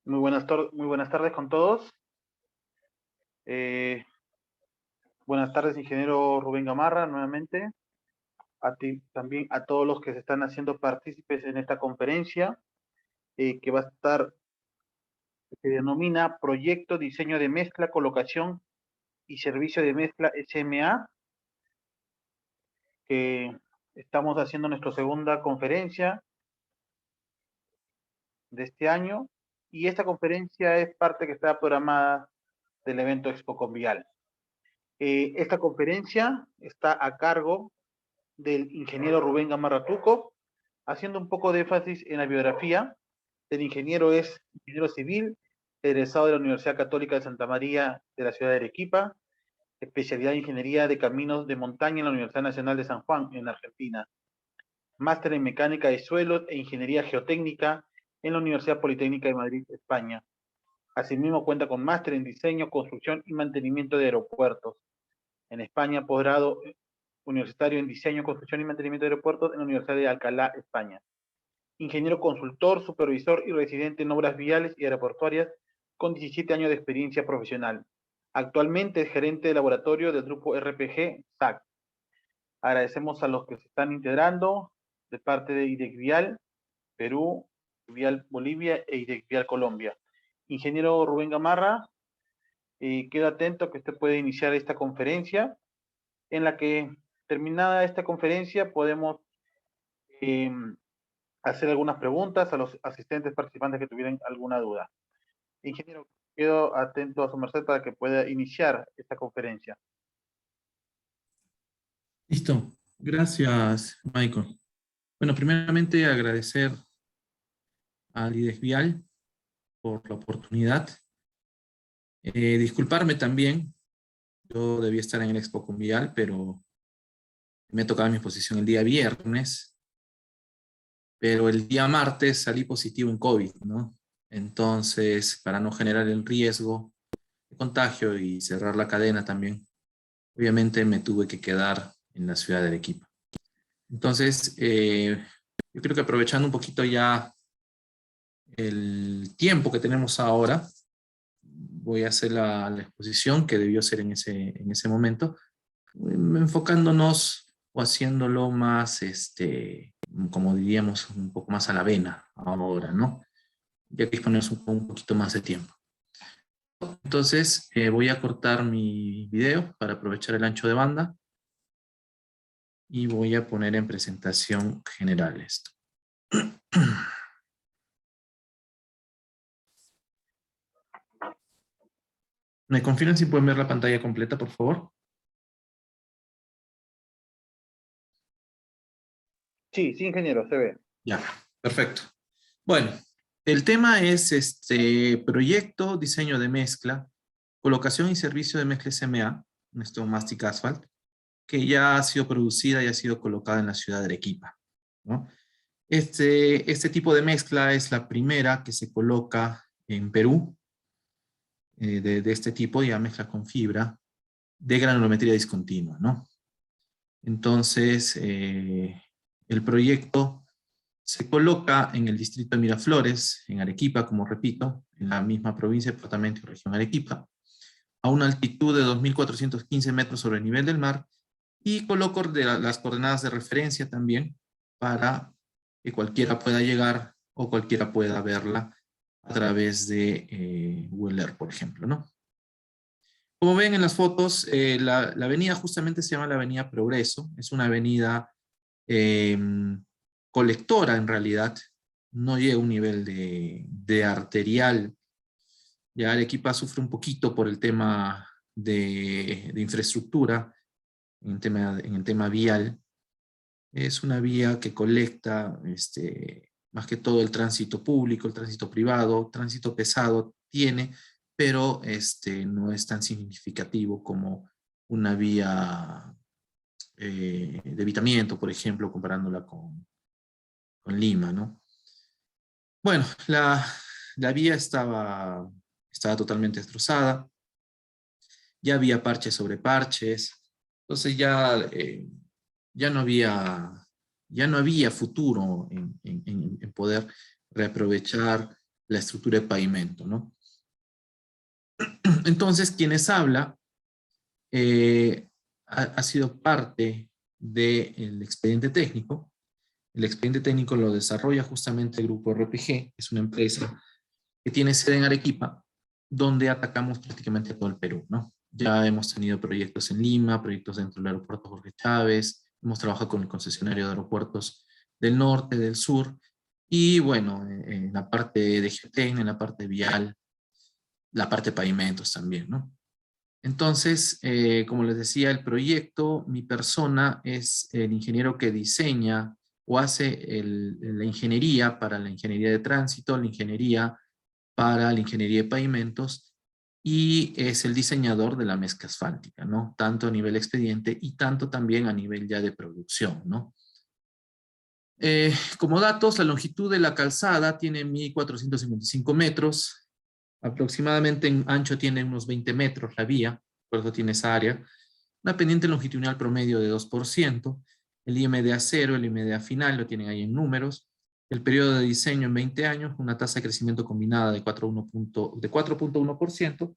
Muy buenas tardes con todos. Buenas tardes, ingeniero Rubén Gamarra, nuevamente. A ti, también a todos los que se están haciendo partícipes en esta conferencia, que va a estar, se denomina Proyecto Diseño de Mezcla, Colocación y Servicio de Mezcla SMA, que estamos haciendo nuestra segunda conferencia de este año, y esta conferencia es parte que está programada del evento Expo Convial. Esta conferencia está a cargo del ingeniero Rubén Gamarra Tuco, haciendo un poco de énfasis en la biografía. El ingeniero es ingeniero civil, egresado de la Universidad Católica de Santa María de la ciudad de Arequipa, especialidad en Ingeniería de Caminos de Montaña en la Universidad Nacional de San Juan, en Argentina. Máster en Mecánica de Suelos e Ingeniería Geotécnica en la Universidad Politécnica de Madrid, España. Asimismo cuenta con máster en Diseño, Construcción y Mantenimiento de Aeropuertos. En España, posgrado universitario en Diseño, Construcción y Mantenimiento de Aeropuertos en la Universidad de Alcalá, España. Ingeniero consultor, supervisor y residente en obras viales y aeroportuarias con 17 años de experiencia profesional. Actualmente es gerente de laboratorio del grupo RPG SAC. Agradecemos a los que se están integrando de parte de IDEC Vial, Perú, Vial Bolivia e IDEC Vial Colombia. Ingeniero Rubén Gamarra, queda atento que usted puede iniciar esta conferencia, en la que, terminada esta conferencia, podemos hacer algunas preguntas a los asistentes participantes que tuvieran alguna duda. Ingeniero, quedo atento a su merced para que pueda iniciar esta conferencia. Listo. Gracias, Michael. Bueno, primeramente agradecer a IDEC Vial por la oportunidad. Disculparme también, yo debía estar en el Expo Convial, pero me ha tocado mi exposición el día viernes, pero el día martes salí positivo en COVID, ¿no? Entonces, para no generar el riesgo de contagio y cerrar la cadena también, obviamente me tuve que quedar en la ciudad de Arequipa. Entonces, yo creo que aprovechando un poquito ya el tiempo que tenemos ahora, voy a hacer la exposición que debió ser en ese momento, enfocándonos o haciéndolo más, como diríamos, un poco más a la vena ahora, ¿no? Ya que disponemos un poquito más de tiempo. Entonces, voy a cortar mi video para aprovechar el ancho de banda y voy a poner en presentación general esto. ¿Me confirman si pueden ver la pantalla completa, por favor? Sí, sí, ingeniero, se ve. Ya, perfecto. Bueno, el tema es proyecto, diseño de mezcla, colocación y servicio de mezcla SMA, nuestro Mastic Asphalt, que ya ha sido producida y ha sido colocada en la ciudad de Arequipa, ¿no? Este tipo de mezcla es la primera que se coloca en Perú, de este tipo, ya mezcla con fibra, de granulometría discontinua, ¿no? Entonces, el proyecto se coloca en el distrito de Miraflores, en Arequipa, como repito, en la misma provincia, departamento y región Arequipa, a una altitud de 2.415 metros sobre el nivel del mar, y coloco las coordenadas de referencia también para que cualquiera pueda llegar o cualquiera pueda verla a través de Google Earth, por ejemplo, ¿no? Como ven en las fotos, la avenida justamente se llama la Avenida Progreso, es una avenida colectora en realidad, no llega a un nivel de arterial. Ya Arequipa sufre un poquito por el tema de infraestructura, en el tema vial. Es una vía que colecta más que todo el tránsito público, el tránsito privado, tránsito pesado tiene, pero no es tan significativo como una vía de evitamiento, por ejemplo, comparándola con Lima, ¿no? Bueno, la vía estaba totalmente destrozada, ya había parches sobre parches, entonces ya no había futuro en poder reaprovechar la estructura de pavimento, ¿no? Entonces, quienes habla ha sido parte del expediente técnico. El expediente técnico lo desarrolla justamente el grupo RPG, es una empresa que tiene sede en Arequipa, donde atacamos prácticamente todo el Perú, ¿no? Ya hemos tenido proyectos en Lima, proyectos dentro del aeropuerto Jorge Chávez, hemos trabajado con el concesionario de aeropuertos del norte, del sur, y bueno, en la parte de geotecnia, en la parte vial, la parte de pavimentos también, ¿no? Entonces, como les decía, el proyecto, mi persona es el ingeniero que diseña o hace la ingeniería para la ingeniería de tránsito, la ingeniería para la ingeniería de pavimentos y es el diseñador de la mezcla asfáltica, ¿no? Tanto a nivel expediente y tanto también a nivel ya de producción, ¿no? Como datos, la longitud de la calzada tiene 1455 metros, aproximadamente en ancho tiene unos 20 metros la vía, por eso tiene esa área. Una pendiente longitudinal promedio de 2%, el IMDA 0, el IMDA final, lo tienen ahí en números. El periodo de diseño en 20 años, una tasa de crecimiento combinada de 4.1%.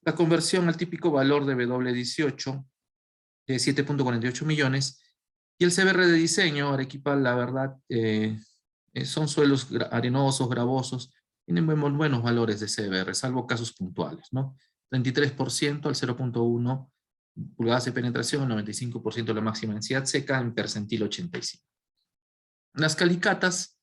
La conversión al típico valor de W18 de 7.48 millones. Y el CBR de diseño, Arequipa, la verdad, son suelos arenosos, gravosos, tienen buenos valores de CBR, salvo casos puntuales, ¿no? 33% al 0.1 pulgadas de penetración, 95% la máxima densidad seca, en percentil 85. Las calicatas,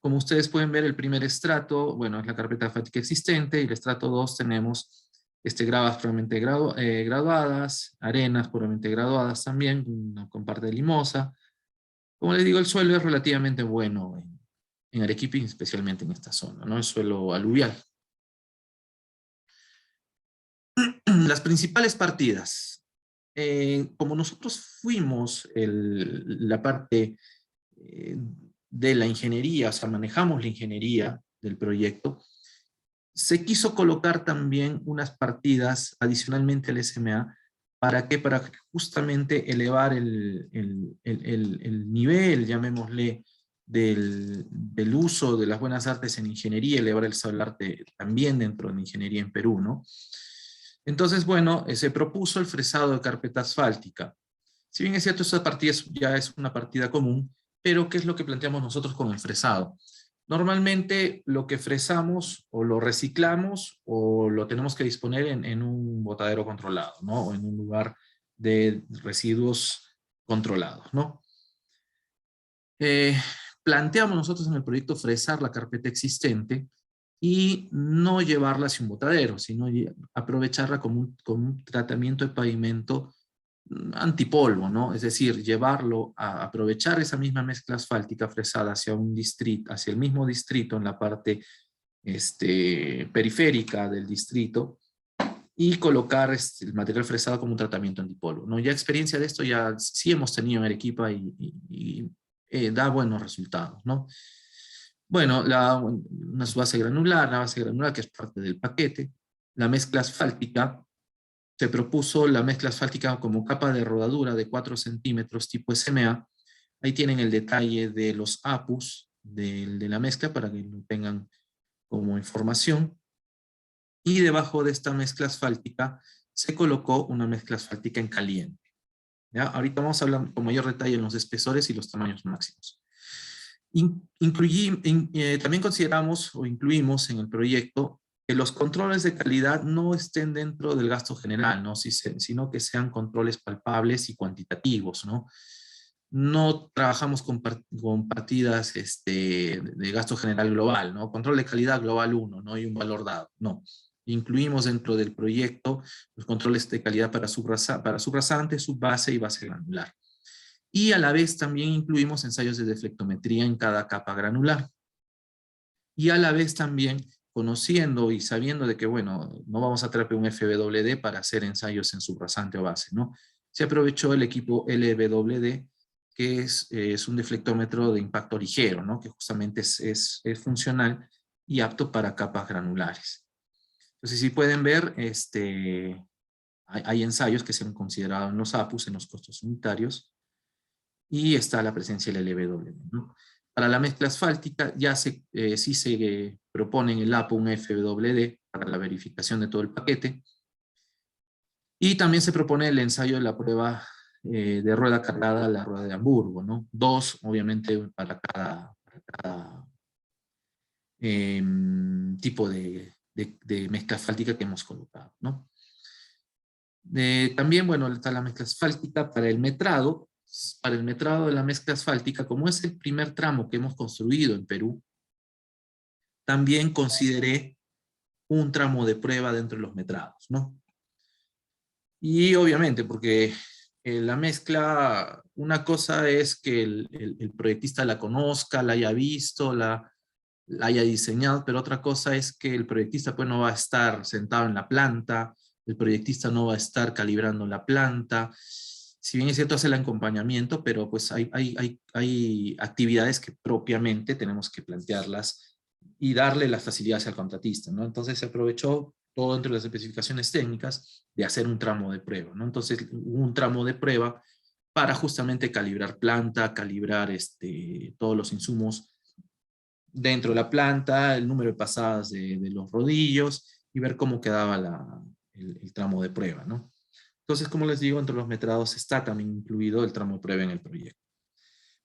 como ustedes pueden ver, el primer estrato, bueno, es la carpeta asfáltica existente, y el estrato 2 tenemos gravas puramente graduadas, arenas puramente graduadas también, con parte de limosa. Como les digo, el suelo es relativamente bueno en Arequipa, y especialmente en esta zona, ¿no? El suelo aluvial. Las principales partidas. Como nosotros fuimos la parte de la ingeniería, o sea, manejamos la ingeniería del proyecto, se quiso colocar también unas partidas adicionalmente al SMA. ¿Para qué? Para justamente elevar el nivel, llamémosle, del uso de las buenas artes en ingeniería, elevar el saber arte también dentro de la ingeniería en Perú, ¿no? Entonces, bueno, se propuso el fresado de carpeta asfáltica. Si bien es cierto, esta partida ya es una partida común, pero ¿qué es lo que planteamos nosotros con el fresado? Normalmente lo que fresamos o lo reciclamos o lo tenemos que disponer en un botadero controlado, ¿no? O en un lugar de residuos controlados, ¿no? Planteamos nosotros en el proyecto fresar la carpeta existente y no llevarla hacia un botadero, sino aprovecharla como un tratamiento de pavimento antipolvo, ¿no? Es decir, llevarlo a aprovechar esa misma mezcla asfáltica fresada hacia un distrito, hacia el mismo distrito en la parte periférica del distrito, y colocar el material fresado como un tratamiento antipolvo, ¿no? Ya experiencia de esto ya sí hemos tenido en Arequipa y da buenos resultados, ¿no? Bueno, una base granular, la base granular que es parte del paquete, la mezcla asfáltica. Se propuso la mezcla asfáltica como capa de rodadura de 4 centímetros tipo SMA. Ahí tienen el detalle de los APUs de la mezcla para que lo tengan como información. Y debajo de esta mezcla asfáltica se colocó una mezcla asfáltica en caliente. ¿Ya? Ahorita vamos a hablar con mayor detalle en los espesores y los tamaños máximos. También consideramos o incluimos en el proyecto que los controles de calidad no estén dentro del gasto general, ¿no? Sino que sean controles palpables y cuantitativos, ¿no? No trabajamos con partidas de gasto general global, ¿no? Control de calidad global 1, ¿no? Y un valor dado, no. Incluimos dentro del proyecto los controles de calidad para subrasante, subbase y base granular. Y a la vez también incluimos ensayos de deflectometría en cada capa granular. Y a la vez también conociendo y sabiendo de que, bueno, no vamos a traer un FWD para hacer ensayos en subrasante o base, ¿no? Se aprovechó el equipo LWD, que es un deflectómetro de impacto ligero, ¿no? Que justamente es funcional y apto para capas granulares. Entonces, si pueden ver, hay ensayos que se han considerado en los APUs, en los costos unitarios, y está la presencia del LWD, ¿no? Para la mezcla asfáltica ya sí se propone en el APO un FWD para la verificación de todo el paquete. Y también se propone el ensayo de la prueba de rueda cargada a la rueda de Hamburgo, ¿no? 2, obviamente, para cada tipo de mezcla asfáltica que hemos colocado, ¿no? También, bueno, está la mezcla asfáltica para el metrado. Para el metrado de la mezcla asfáltica, como es el primer tramo que hemos construido en Perú, también consideré un tramo de prueba dentro de los metrados, ¿no? Y obviamente, porque la mezcla, una cosa es que el proyectista la conozca, la haya visto, la haya diseñado, pero otra cosa es que el proyectista pues no va a estar sentado en la planta, el proyectista no va a estar calibrando la planta. Si bien es cierto, hace el acompañamiento, pero pues hay actividades que propiamente tenemos que plantearlas y darle las facilidades al contratista, ¿no? Entonces se aprovechó todo dentro de las especificaciones técnicas de hacer un tramo de prueba, ¿no? Entonces hubo un tramo de prueba para justamente calibrar planta, calibrar todos los insumos dentro de la planta, el número de pasadas de los rodillos y ver cómo quedaba el tramo de prueba, ¿no? Entonces, como les digo, entre los metrados está también incluido el tramo de prueba en el proyecto.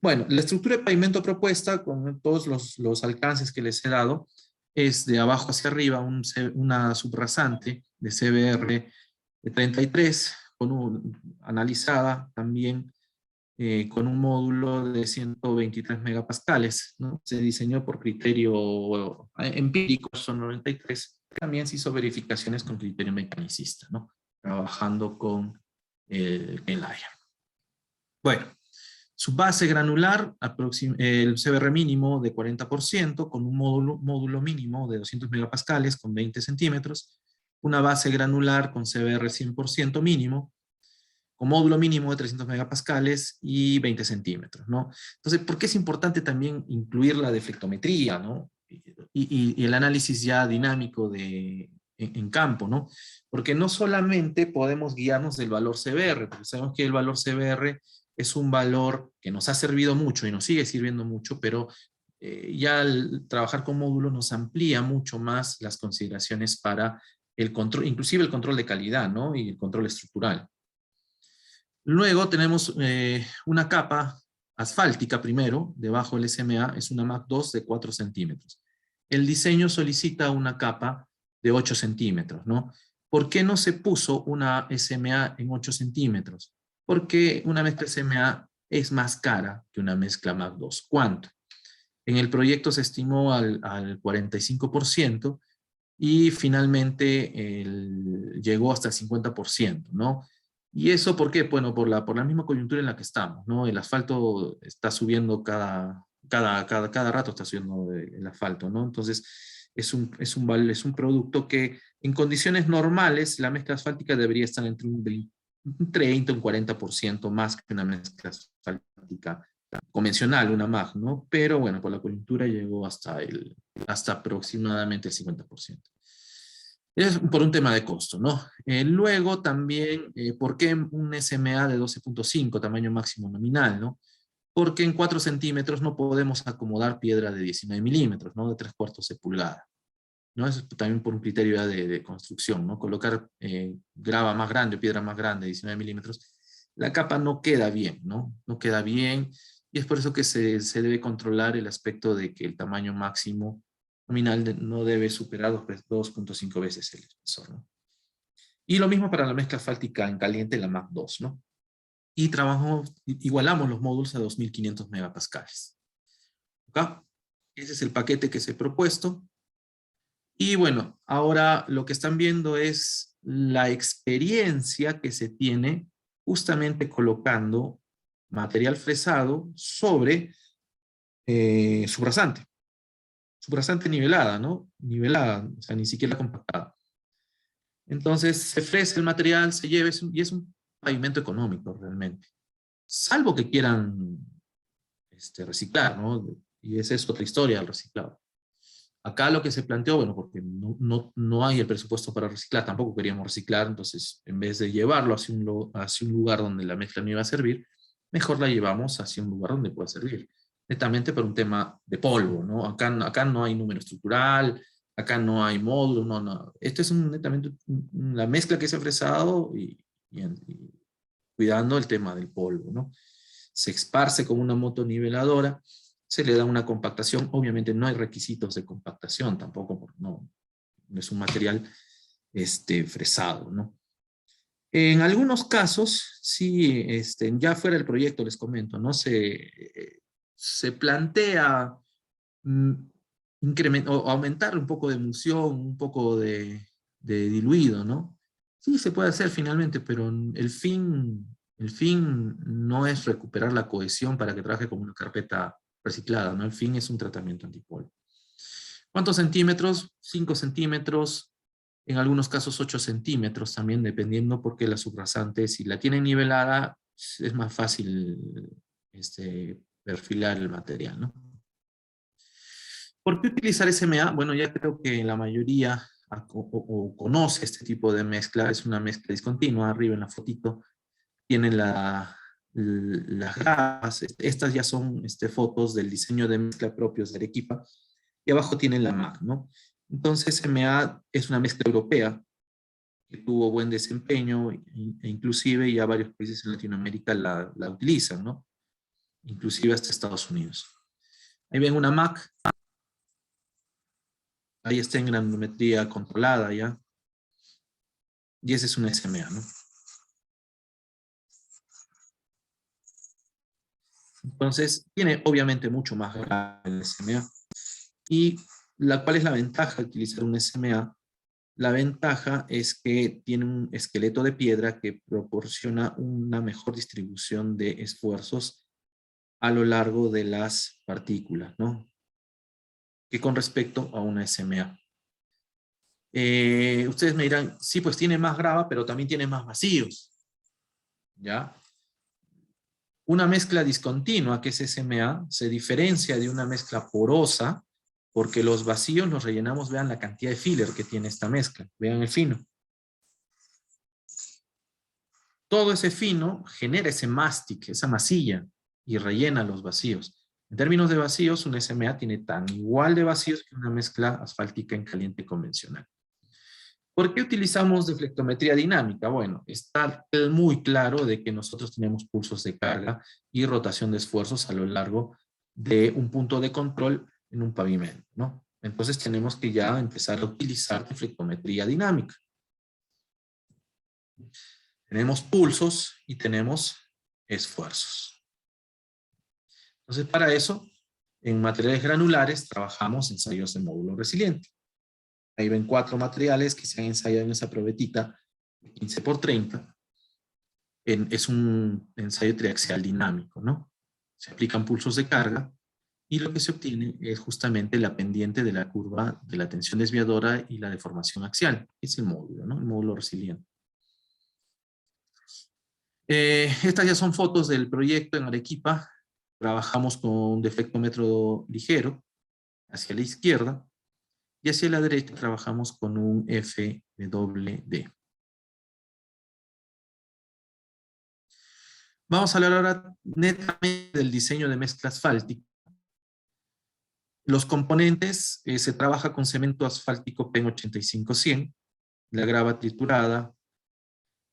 Bueno, la estructura de pavimento propuesta, con todos los alcances que les he dado, es de abajo hacia arriba una subrasante de CBR de 33, analizada también con un módulo de 123 megapascales, ¿no? Se diseñó por criterio empírico, son 93. También se hizo verificaciones con criterio mecanicista, ¿no? Trabajando con el AIA. Bueno, su base granular, el CBR mínimo de 40%, con un módulo mínimo de 200 megapascales con 20 centímetros, una base granular con CBR 100% mínimo, con módulo mínimo de 300 megapascales y 20 centímetros, ¿no? Entonces, ¿por qué es importante también incluir la deflectometría, ¿no? Y el análisis ya dinámico en campo, ¿no? Porque no solamente podemos guiarnos del valor CBR, porque sabemos que el valor CBR es un valor que nos ha servido mucho y nos sigue sirviendo mucho, pero ya al trabajar con módulos nos amplía mucho más las consideraciones para el control, inclusive el control de calidad, ¿no? Y el control estructural. Luego tenemos una capa asfáltica primero, debajo del SMA, es una MAC 2 de 4 centímetros. El diseño solicita una capa de 8 centímetros, ¿no? ¿Por qué no se puso una SMA en 8 centímetros? Porque una mezcla SMA es más cara que una mezcla MAC 2. ¿Cuánto? En el proyecto se estimó al 45% y finalmente llegó hasta el 50%, ¿no? ¿Y eso por qué? Bueno, por la misma coyuntura en la que estamos, ¿no? El asfalto está subiendo cada rato está subiendo el asfalto, ¿no? Entonces, es un producto que en condiciones normales la mezcla asfáltica debería estar entre un 30 un 40% más que una mezcla asfáltica convencional, una MAG, ¿no? Pero bueno, por la coyuntura llegó hasta aproximadamente el 50%. Es por un tema de costo, ¿no? Luego también, ¿por qué un SMA de 12.5, tamaño máximo nominal, ¿no? Porque en 4 centímetros no podemos acomodar piedra de 19 milímetros, ¿no? De 3/4 de pulgada, ¿no? Eso es también por un criterio de construcción, ¿no? Colocar grava más grande, piedra más grande, 19 milímetros, la capa no queda bien, ¿no? No queda bien, y es por eso que se debe controlar el aspecto de que el tamaño máximo nominal no debe superar 2.5 veces el espesor, ¿no? Y lo mismo para la mezcla asfáltica en caliente, la MAC 2, ¿no? Y igualamos los módulos a 2500 megapascales. ¿Ok? Ese es el paquete que se ha propuesto. Y bueno, ahora lo que están viendo es la experiencia que se tiene justamente colocando material fresado sobre subrasante. Subrasante nivelada, ¿no? Nivelada, o sea, ni siquiera compactada. Entonces se fresa el material, se lleva, y es un pavimento económico realmente. Salvo que quieran reciclar, ¿no? Y esa es otra historia, el reciclado. Acá lo que se planteó, bueno, porque no hay el presupuesto para reciclar, tampoco queríamos reciclar, entonces en vez de llevarlo hacia un lugar donde la mezcla no iba a servir, mejor la llevamos hacia un lugar donde pueda servir. netamente por un tema de polvo, ¿no? Acá no hay número estructural, acá no hay módulo, no. Esto es netamente la mezcla que se ha fresado y cuidando el tema del polvo, ¿no? Se esparce con una motoniveladora, se le da una compactación, obviamente no hay requisitos de compactación tampoco, porque no es un material fresado, ¿no? En algunos casos, sí, ya fuera del proyecto les comento, ¿no? Se plantea mm, o aumentar un poco de emulsión, un poco de diluido, ¿no? Sí, se puede hacer finalmente, pero el fin no es recuperar la cohesión para que trabaje como una carpeta reciclada, ¿no? El fin es un tratamiento antipolvo. ¿Cuántos centímetros? 5 centímetros, en algunos casos 8 centímetros también, dependiendo porque la subrasante, si la tienen nivelada, es más fácil perfilar el material, ¿no? ¿Por qué utilizar SMA? Bueno, ya creo que la mayoría o conoce este tipo de mezcla. Es una mezcla discontinua. Arriba en la fotito tienen las gafas. Estas ya son fotos del diseño de mezcla propios de Arequipa. Y abajo tienen la MAC, ¿no? Entonces, SMA es una mezcla europea que tuvo buen desempeño e inclusive ya varios países en Latinoamérica la utilizan, ¿no? Inclusive hasta Estados Unidos. Ahí ven una MAC. Ahí está en granulometría controlada ya. Y ese es un SMA, ¿no? Entonces, tiene obviamente mucho más grado el SMA. ¿Y cuál es la ventaja de utilizar un SMA? La ventaja es que tiene un esqueleto de piedra que proporciona una mejor distribución de esfuerzos a lo largo de las partículas, ¿no? Que con respecto a una SMA. Ustedes me dirán, sí, pues tiene más grava, pero también tiene más vacíos. ¿Ya? Una mezcla discontinua, que es SMA, se diferencia de una mezcla porosa porque los vacíos los rellenamos, vean la cantidad de filler que tiene esta mezcla, vean el fino. Todo ese fino genera ese mastic, esa masilla, y rellena los vacíos. En términos de vacíos, un SMA tiene tan igual de vacíos que una mezcla asfáltica en caliente convencional. ¿Por qué utilizamos deflectometría dinámica? Bueno, está muy claro de que nosotros tenemos pulsos de carga y rotación de esfuerzos a lo largo de un punto de control en un pavimento, ¿no? Entonces tenemos que ya empezar a utilizar deflectometría dinámica. Tenemos pulsos y tenemos esfuerzos. Entonces, para eso, en materiales granulares trabajamos ensayos de módulo resiliente. Ahí ven 4 materiales que se han ensayado en esa probetita 15 por 30. Es un ensayo triaxial dinámico, ¿no? Se aplican pulsos de carga y lo que se obtiene es justamente la pendiente de la curva de la tensión desviadora y la deformación axial. Es el módulo, ¿no? El módulo resiliente. Estas ya son fotos del proyecto en Arequipa. Trabajamos con un deflectómetro ligero hacia la izquierda y hacia la derecha trabajamos con un FWD. Vamos a hablar ahora netamente del diseño de mezcla asfáltica. Los componentes, se trabaja con cemento asfáltico PEN 85-100, la grava triturada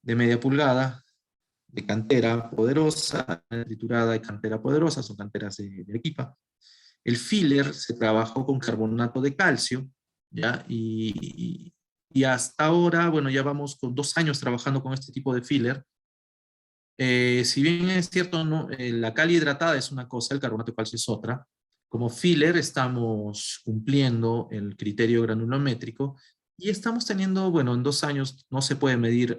de media pulgada, de cantera poderosa, triturada y cantera poderosa, son canteras de Arequipa. El filler se trabajó con carbonato de calcio, ¿ya? Y hasta ahora, bueno, ya vamos con 2 años trabajando con este tipo de filler. Si bien es cierto, no, la cal hidratada es una cosa, el carbonato de calcio es otra. Como filler estamos cumpliendo el criterio granulométrico y estamos teniendo, bueno, en 2 años no se puede medir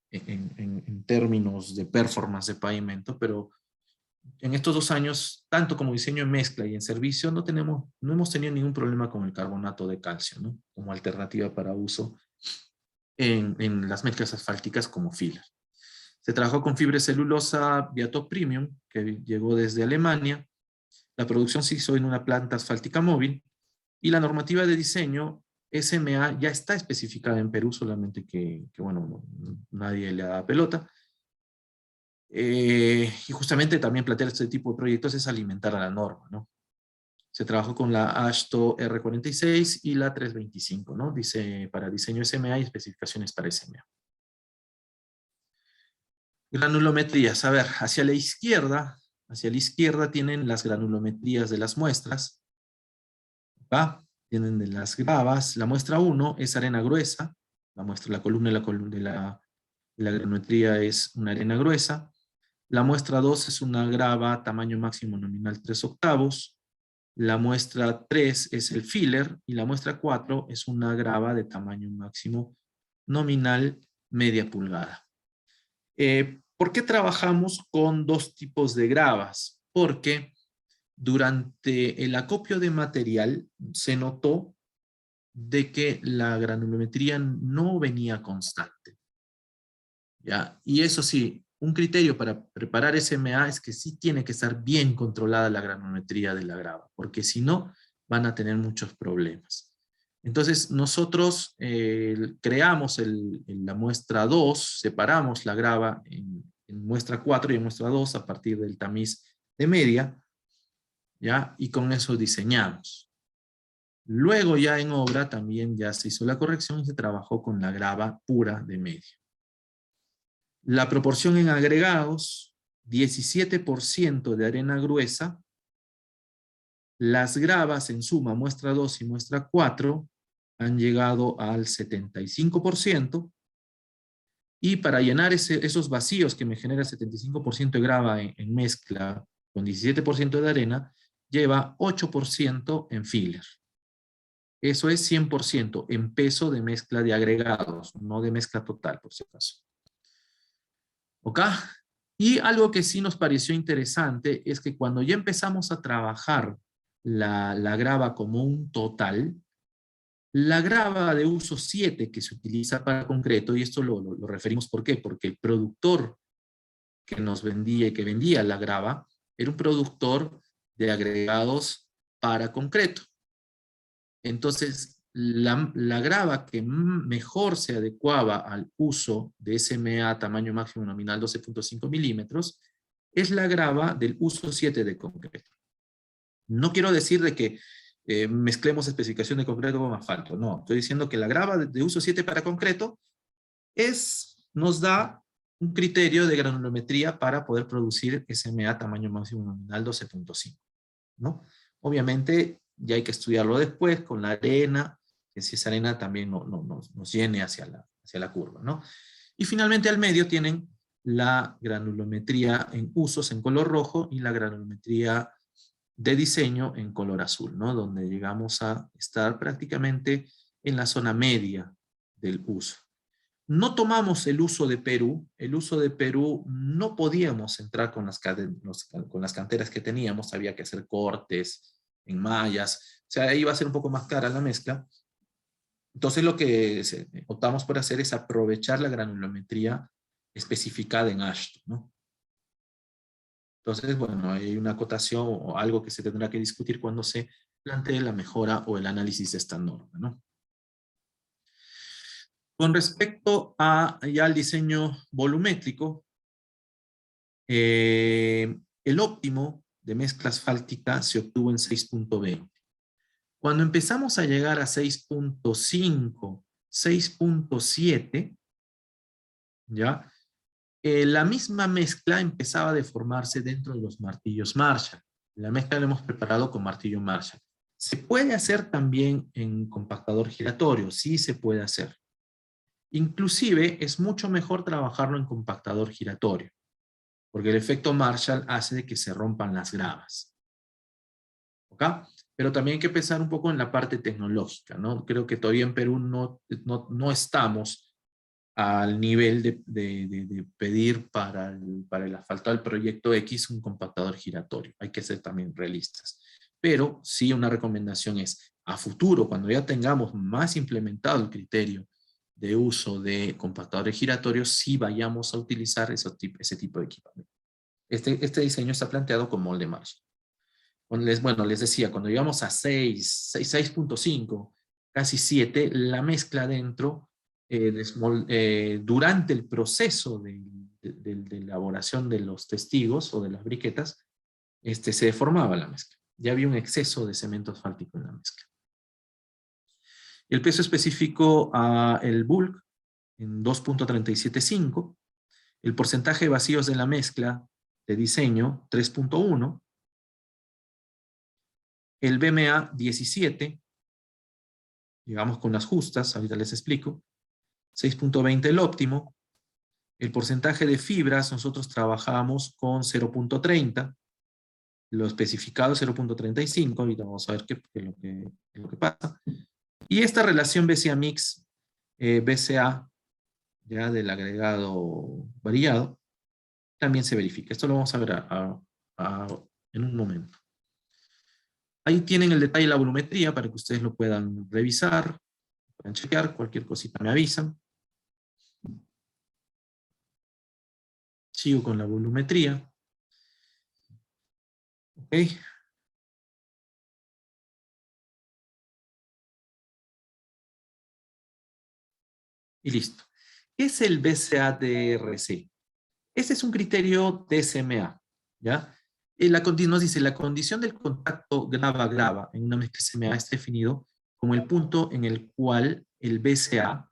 en términos de performance de pavimento, pero en estos 2 años, tanto como diseño en mezcla y en servicio, no hemos tenido ningún problema con el carbonato de calcio, ¿no? Como alternativa para uso en las mezclas asfálticas como filler. Se trabajó con fibra de celulosa Viatop Premium, que llegó desde Alemania. La producción se hizo en una planta asfáltica móvil y la normativa de diseño SMA ya está especificada en Perú, solamente que bueno, nadie le da pelota. Y justamente también plantear este tipo de proyectos es alimentar a la norma, ¿no? Se trabajó con la AASHTO R46 y la 325, ¿no? Dice para diseño SMA y especificaciones para SMA. Granulometrías. A ver, hacia la izquierda tienen las granulometrías de las muestras. ¿Va? Tienen de las gravas. La muestra 1 es arena gruesa. La columna de la granulometría es una arena gruesa. La muestra 2 es una grava tamaño máximo nominal 3/8. La muestra 3 es el filler y la muestra 4 es una grava de tamaño máximo nominal media pulgada. ¿Por qué trabajamos con dos tipos de gravas? Porque durante el acopio de material se notó de que la granulometría no venía constante. ¿Ya? Y eso sí, un criterio para preparar SMA es que sí tiene que estar bien controlada la granulometría de la grava, porque si no, van a tener muchos problemas. Entonces, nosotros creamos la muestra 2, separamos la grava en muestra 4 y en muestra 2 a partir del tamiz de media, ¿ya? Y con eso diseñamos. Luego ya en obra también ya se hizo la corrección y se trabajó con la grava pura de media. La proporción en agregados, 17% de arena gruesa. Las gravas en suma, muestra 2 y muestra 4, han llegado al 75%. Y para llenar esos vacíos que me genera el 75% de grava en mezcla con 17% de arena, lleva 8% en filler. Eso es 100% en peso de mezcla de agregados, no de mezcla total, por si acaso. ¿Ok? Y algo que sí nos pareció interesante es que cuando ya empezamos a trabajar la grava como un total, la grava de uso 7 que se utiliza para concreto, y esto lo referimos ¿por qué? Porque el productor que nos vendía y que vendía la grava era un productor de agregados para concreto. Entonces, la grava que mejor se adecuaba al uso de SMA tamaño máximo nominal 12.5 milímetros es la grava del uso 7 de concreto. No quiero decir de que mezclemos especificación de concreto con asfalto, no. Estoy diciendo que la grava de uso 7 para concreto nos da un criterio de granulometría para poder producir SMA tamaño máximo nominal 12.5, ¿no? Obviamente ya hay que estudiarlo después con la arena, que si esa arena también nos llene hacia la curva, ¿no? Y finalmente al medio tienen la granulometría en usos en color rojo y la granulometría de diseño en color azul, ¿no? Donde llegamos a estar prácticamente en la zona media del uso. No tomamos el uso de Perú. El uso de Perú no podíamos entrar con las canteras que teníamos. Había que hacer cortes en mallas. O sea, iba a ser un poco más cara la mezcla. Entonces lo que optamos por hacer es aprovechar la granulometría especificada en AASHTO, ¿no? Entonces, bueno, hay una acotación o algo que se tendrá que discutir cuando se plantee la mejora o el análisis de esta norma, ¿no? Con respecto ya al diseño volumétrico, el óptimo de mezcla asfáltica se obtuvo en 6.20. Cuando empezamos a llegar a 6.5, 6.7, ¿ya? La misma mezcla empezaba a deformarse dentro de los martillos Marshall. La mezcla la hemos preparado con martillo Marshall. ¿Se puede hacer también en compactador giratorio? Sí se puede hacer. Inclusive es mucho mejor trabajarlo en compactador giratorio, porque el efecto Marshall hace de que se rompan las gravas. ¿Ok? Pero también hay que pensar un poco en la parte tecnológica, ¿no? Creo que todavía en Perú no estamos al nivel de pedir para el asfaltado del proyecto X un compactador giratorio. Hay que ser también realistas. Pero sí, una recomendación es, a futuro, cuando ya tengamos más implementado el criterio de uso de compactadores giratorios, sí vayamos a utilizar ese tipo de equipamiento. Este diseño está planteado con molde Marshall. Bueno, les decía, cuando llegamos a 6.5, casi 7, la mezcla dentro, durante el proceso de elaboración de los testigos o de las briquetas, se deformaba la mezcla. Ya había un exceso de cemento asfáltico en la mezcla. El peso específico el bulk en 2.375, el porcentaje de vacíos de la mezcla de diseño 3.1, el BMA 17, llegamos con las justas, ahorita les explico, 6.20 el óptimo, el porcentaje de fibras nosotros trabajamos con 0.30, lo especificado 0.35, ahorita vamos a ver qué es lo que pasa. Y esta relación BCA mix, BCA, ya del agregado variado, también se verifica. Esto lo vamos a ver en un momento. Ahí tienen el detalle de la volumetría para que ustedes lo puedan revisar, puedan chequear, cualquier cosita me avisan. Sigo con la volumetría. Ok. Y listo. ¿Qué es el BCA-DRC? Este es un criterio DSMA, ¿ya? Nos dice, la condición del contacto grava-grava en una mezcla SMA es definido como el punto en el cual el BCA,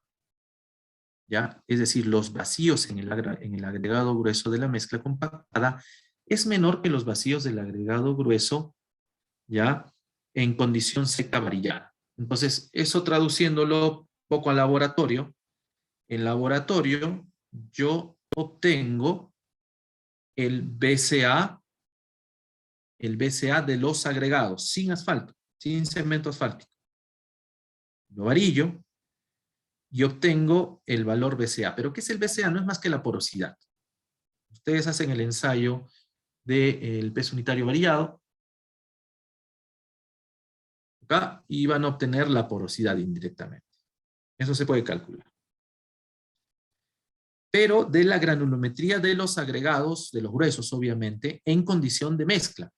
¿ya? Es decir, los vacíos en el agregado grueso de la mezcla compactada es menor que los vacíos del agregado grueso, ¿ya? En condición seca varillada. Entonces, eso traduciéndolo un poco al laboratorio, en laboratorio yo obtengo el BCA de los agregados, sin asfalto, sin cemento asfáltico. Lo varillo y obtengo el valor BCA. ¿Pero qué es el BCA? No es más que la porosidad. Ustedes hacen el ensayo del peso unitario variado, acá, y van a obtener la porosidad indirectamente. Eso se puede calcular. Pero de la granulometría de los agregados, de los gruesos obviamente, en condición de mezcla.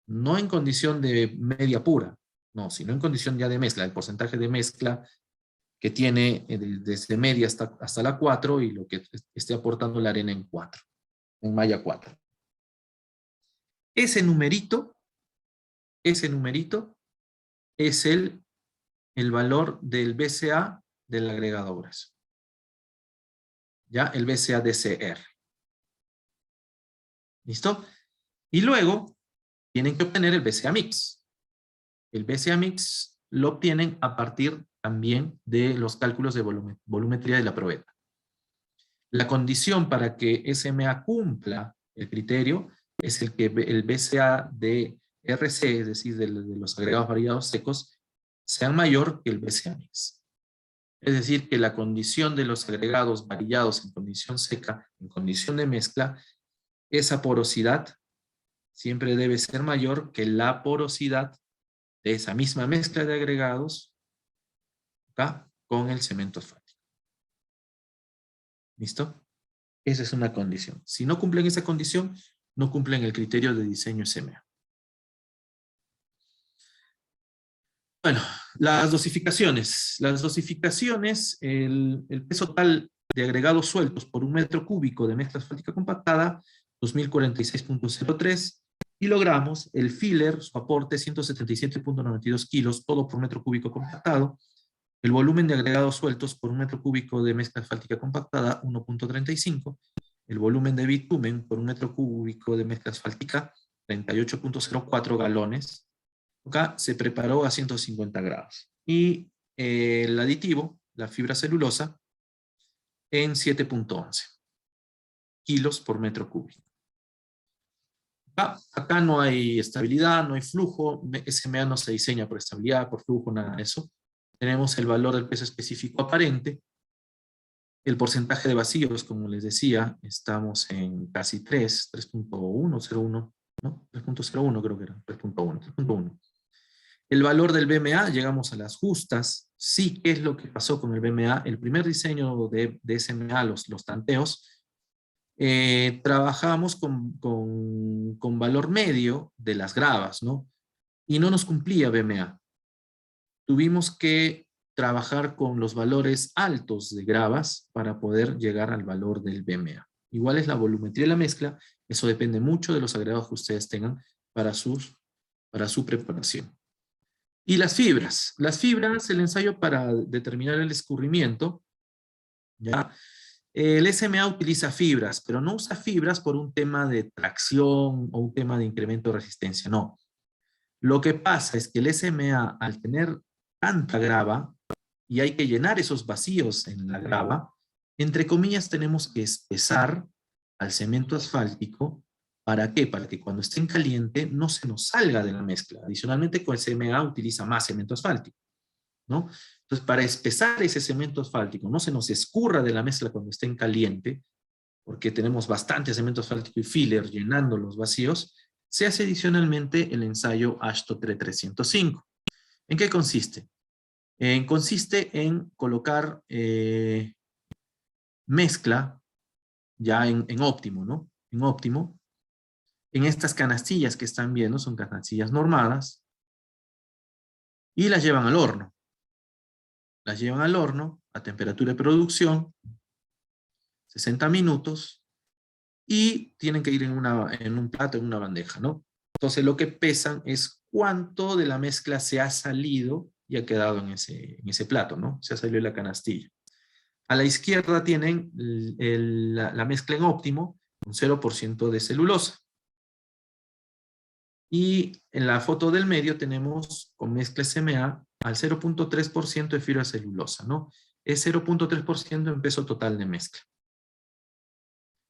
No en condición de media pura, no, sino en condición ya de mezcla, el porcentaje de mezcla que tiene desde media hasta la 4 y lo que esté aportando la arena en 4, en malla 4. Ese numerito es el valor del BCA del agregado grueso. Ya, el BCA-DCR. ¿Listo? Y luego tienen que obtener el BCA mix. El BCA mix lo obtienen a partir también de los cálculos de volumetría de la probeta. La condición para que SMA cumpla el criterio es que el BCA de RC, es decir, de los agregados variados secos, sea mayor que el BCA mix. Es decir, que la condición de los agregados variados en condición seca, en condición de mezcla, esa porosidad siempre debe ser mayor que la porosidad de esa misma mezcla de agregados acá con el cemento asfáltico. ¿Listo? Esa es una condición. Si no cumplen esa condición, no cumplen el criterio de diseño SMA. Bueno, las dosificaciones. Las dosificaciones, el peso total de agregados sueltos por un metro cúbico de mezcla asfáltica compactada, 2046.03 kilogramos. El filler, su aporte, 177.92 kilos, todo por metro cúbico compactado. El volumen de agregados sueltos por un metro cúbico de mezcla asfáltica compactada, 1.35. El volumen de bitumen por un metro cúbico de mezcla asfáltica, 38.04 galones. Acá se preparó a 150 grados. Y el aditivo, la fibra celulosa, en 7.11 kilos por metro cúbico. Acá no hay estabilidad, no hay flujo. SMA no se diseña por estabilidad, por flujo, nada de eso. Tenemos el valor del peso específico aparente. El porcentaje de vacíos, como les decía, estamos en casi 3.101, ¿no? 3.01 creo que era, 3.1. El valor del BMA, llegamos a las justas. Sí, ¿qué es lo que pasó con el BMA? El primer diseño de SMA, los tanteos, trabajamos con valor medio de las gravas, ¿no? Y no nos cumplía BMA. Tuvimos que trabajar con los valores altos de gravas para poder llegar al valor del BMA. igual es la volumetría de la mezcla. Eso depende mucho de los agregados que ustedes tengan para su preparación. Y las fibras. Las fibras, el ensayo para determinar el escurrimiento, ¿ya? El SMA utiliza fibras, pero no usa fibras por un tema de tracción o un tema de incremento de resistencia, no. Lo que pasa es que el SMA, al tener tanta grava, y hay que llenar esos vacíos en la grava, entre comillas tenemos que espesar al cemento asfáltico. ¿Para qué? Para que cuando esté en caliente no se nos salga de la mezcla. Adicionalmente, con el SMA utiliza más cemento asfáltico, ¿no? Entonces, para espesar ese cemento asfáltico, no se nos escurra de la mezcla cuando esté en caliente, porque tenemos bastante cemento asfáltico y filler llenando los vacíos, se hace adicionalmente el ensayo AASHTO 305. ¿En qué consiste? Consiste en colocar mezcla ya en óptimo, ¿no? En óptimo. En estas canastillas que están viendo, son canastillas normadas, y las llevan al horno. Las llevan al horno a temperatura de producción, 60 minutos, y tienen que ir en un plato, en una bandeja, ¿no? Entonces lo que pesan es cuánto de la mezcla se ha salido y ha quedado en ese plato, ¿no? Se ha salido de la canastilla. A la izquierda tienen la mezcla en óptimo, un 0% de celulosa. Y en la foto del medio tenemos con mezcla SMA al 0.3% de fibra de celulosa, ¿no? Es 0.3% en peso total de mezcla.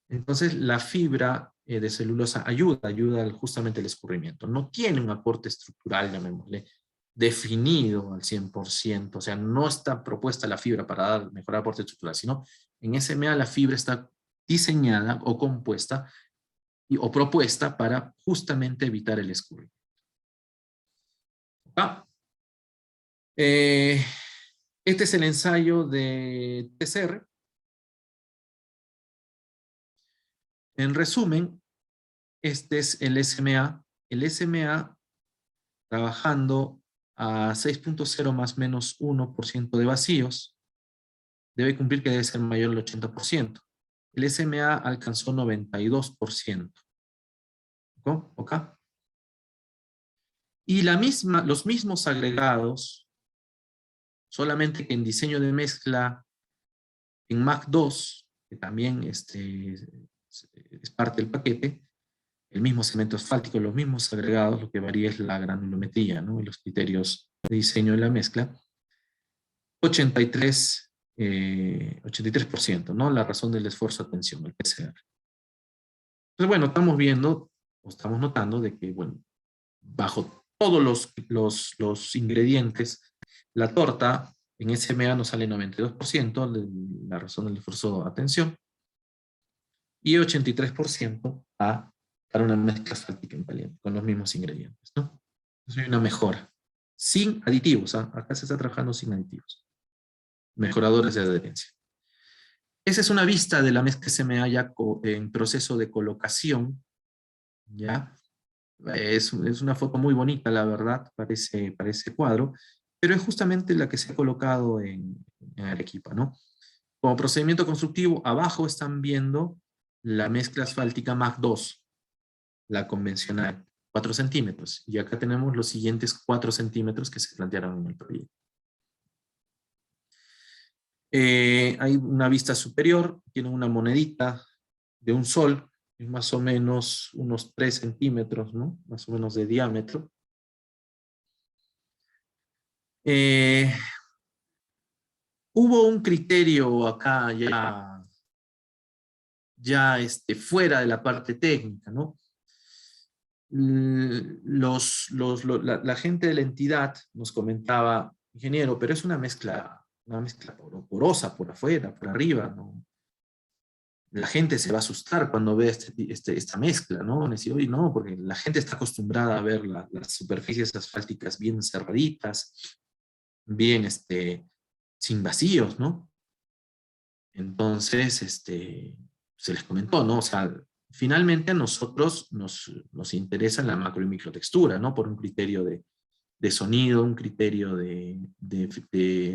Entonces la fibra de celulosa ayuda justamente al escurrimiento. No tiene un aporte estructural, llamémosle, definido al 100%, o sea, no está propuesta la fibra para dar mejor aporte estructural, sino en SMA la fibra está diseñada o compuesta o propuesta para justamente evitar el escurrimiento. Este es el ensayo de TCR. En resumen, este es el SMA. El SMA trabajando a 6.0 más menos 1% de vacíos, debe cumplir que debe ser mayor al 80%. El SMA alcanzó 92%. ¿Ok? Y los mismos agregados, solamente que en diseño de mezcla en MAC 2, que también es parte del paquete, el mismo cemento asfáltico, los mismos agregados, lo que varía es la granulometría, ¿no? Y los criterios de diseño de la mezcla. 83%, ¿no? La razón del esfuerzo, atención, el PCR. Entonces, bueno, estamos viendo, o estamos notando de que, bueno, bajo todos los ingredientes, la torta en SMA nos sale 92%, la razón del esfuerzo, atención, y 83% para una mezcla asfáltica en caliente, con los mismos ingredientes, ¿no? Entonces hay una mejora, sin aditivos, ¿ah? Acá se está trabajando sin aditivos, mejoradores de adherencia. Esa es una vista de la mezcla SMA ya en proceso de colocación, ¿ya? Es una foto muy bonita, la verdad, parece cuadro, pero es justamente la que se ha colocado en Arequipa, ¿no? Como procedimiento constructivo, abajo están viendo la mezcla asfáltica MAC 2, la convencional, 4 centímetros, y acá tenemos los siguientes 4 centímetros que se plantearon en el proyecto. Hay una vista superior, tiene una monedita de un sol, más o menos unos 3 centímetros, ¿no? Más o menos de diámetro. Hubo un criterio acá ya fuera de la parte técnica, ¿no? La gente de la entidad nos comentaba, ingeniero, pero es una mezcla porosa por afuera, por arriba, ¿no? La gente se va a asustar cuando ve esta mezcla, ¿no? Oye, no, porque la gente está acostumbrada a ver las superficies asfálticas bien cerraditas, bien sin vacíos, ¿no? Entonces, se les comentó, ¿no? O sea, finalmente a nosotros nos interesa la macro y microtextura, ¿no? Por un criterio de sonido, un criterio de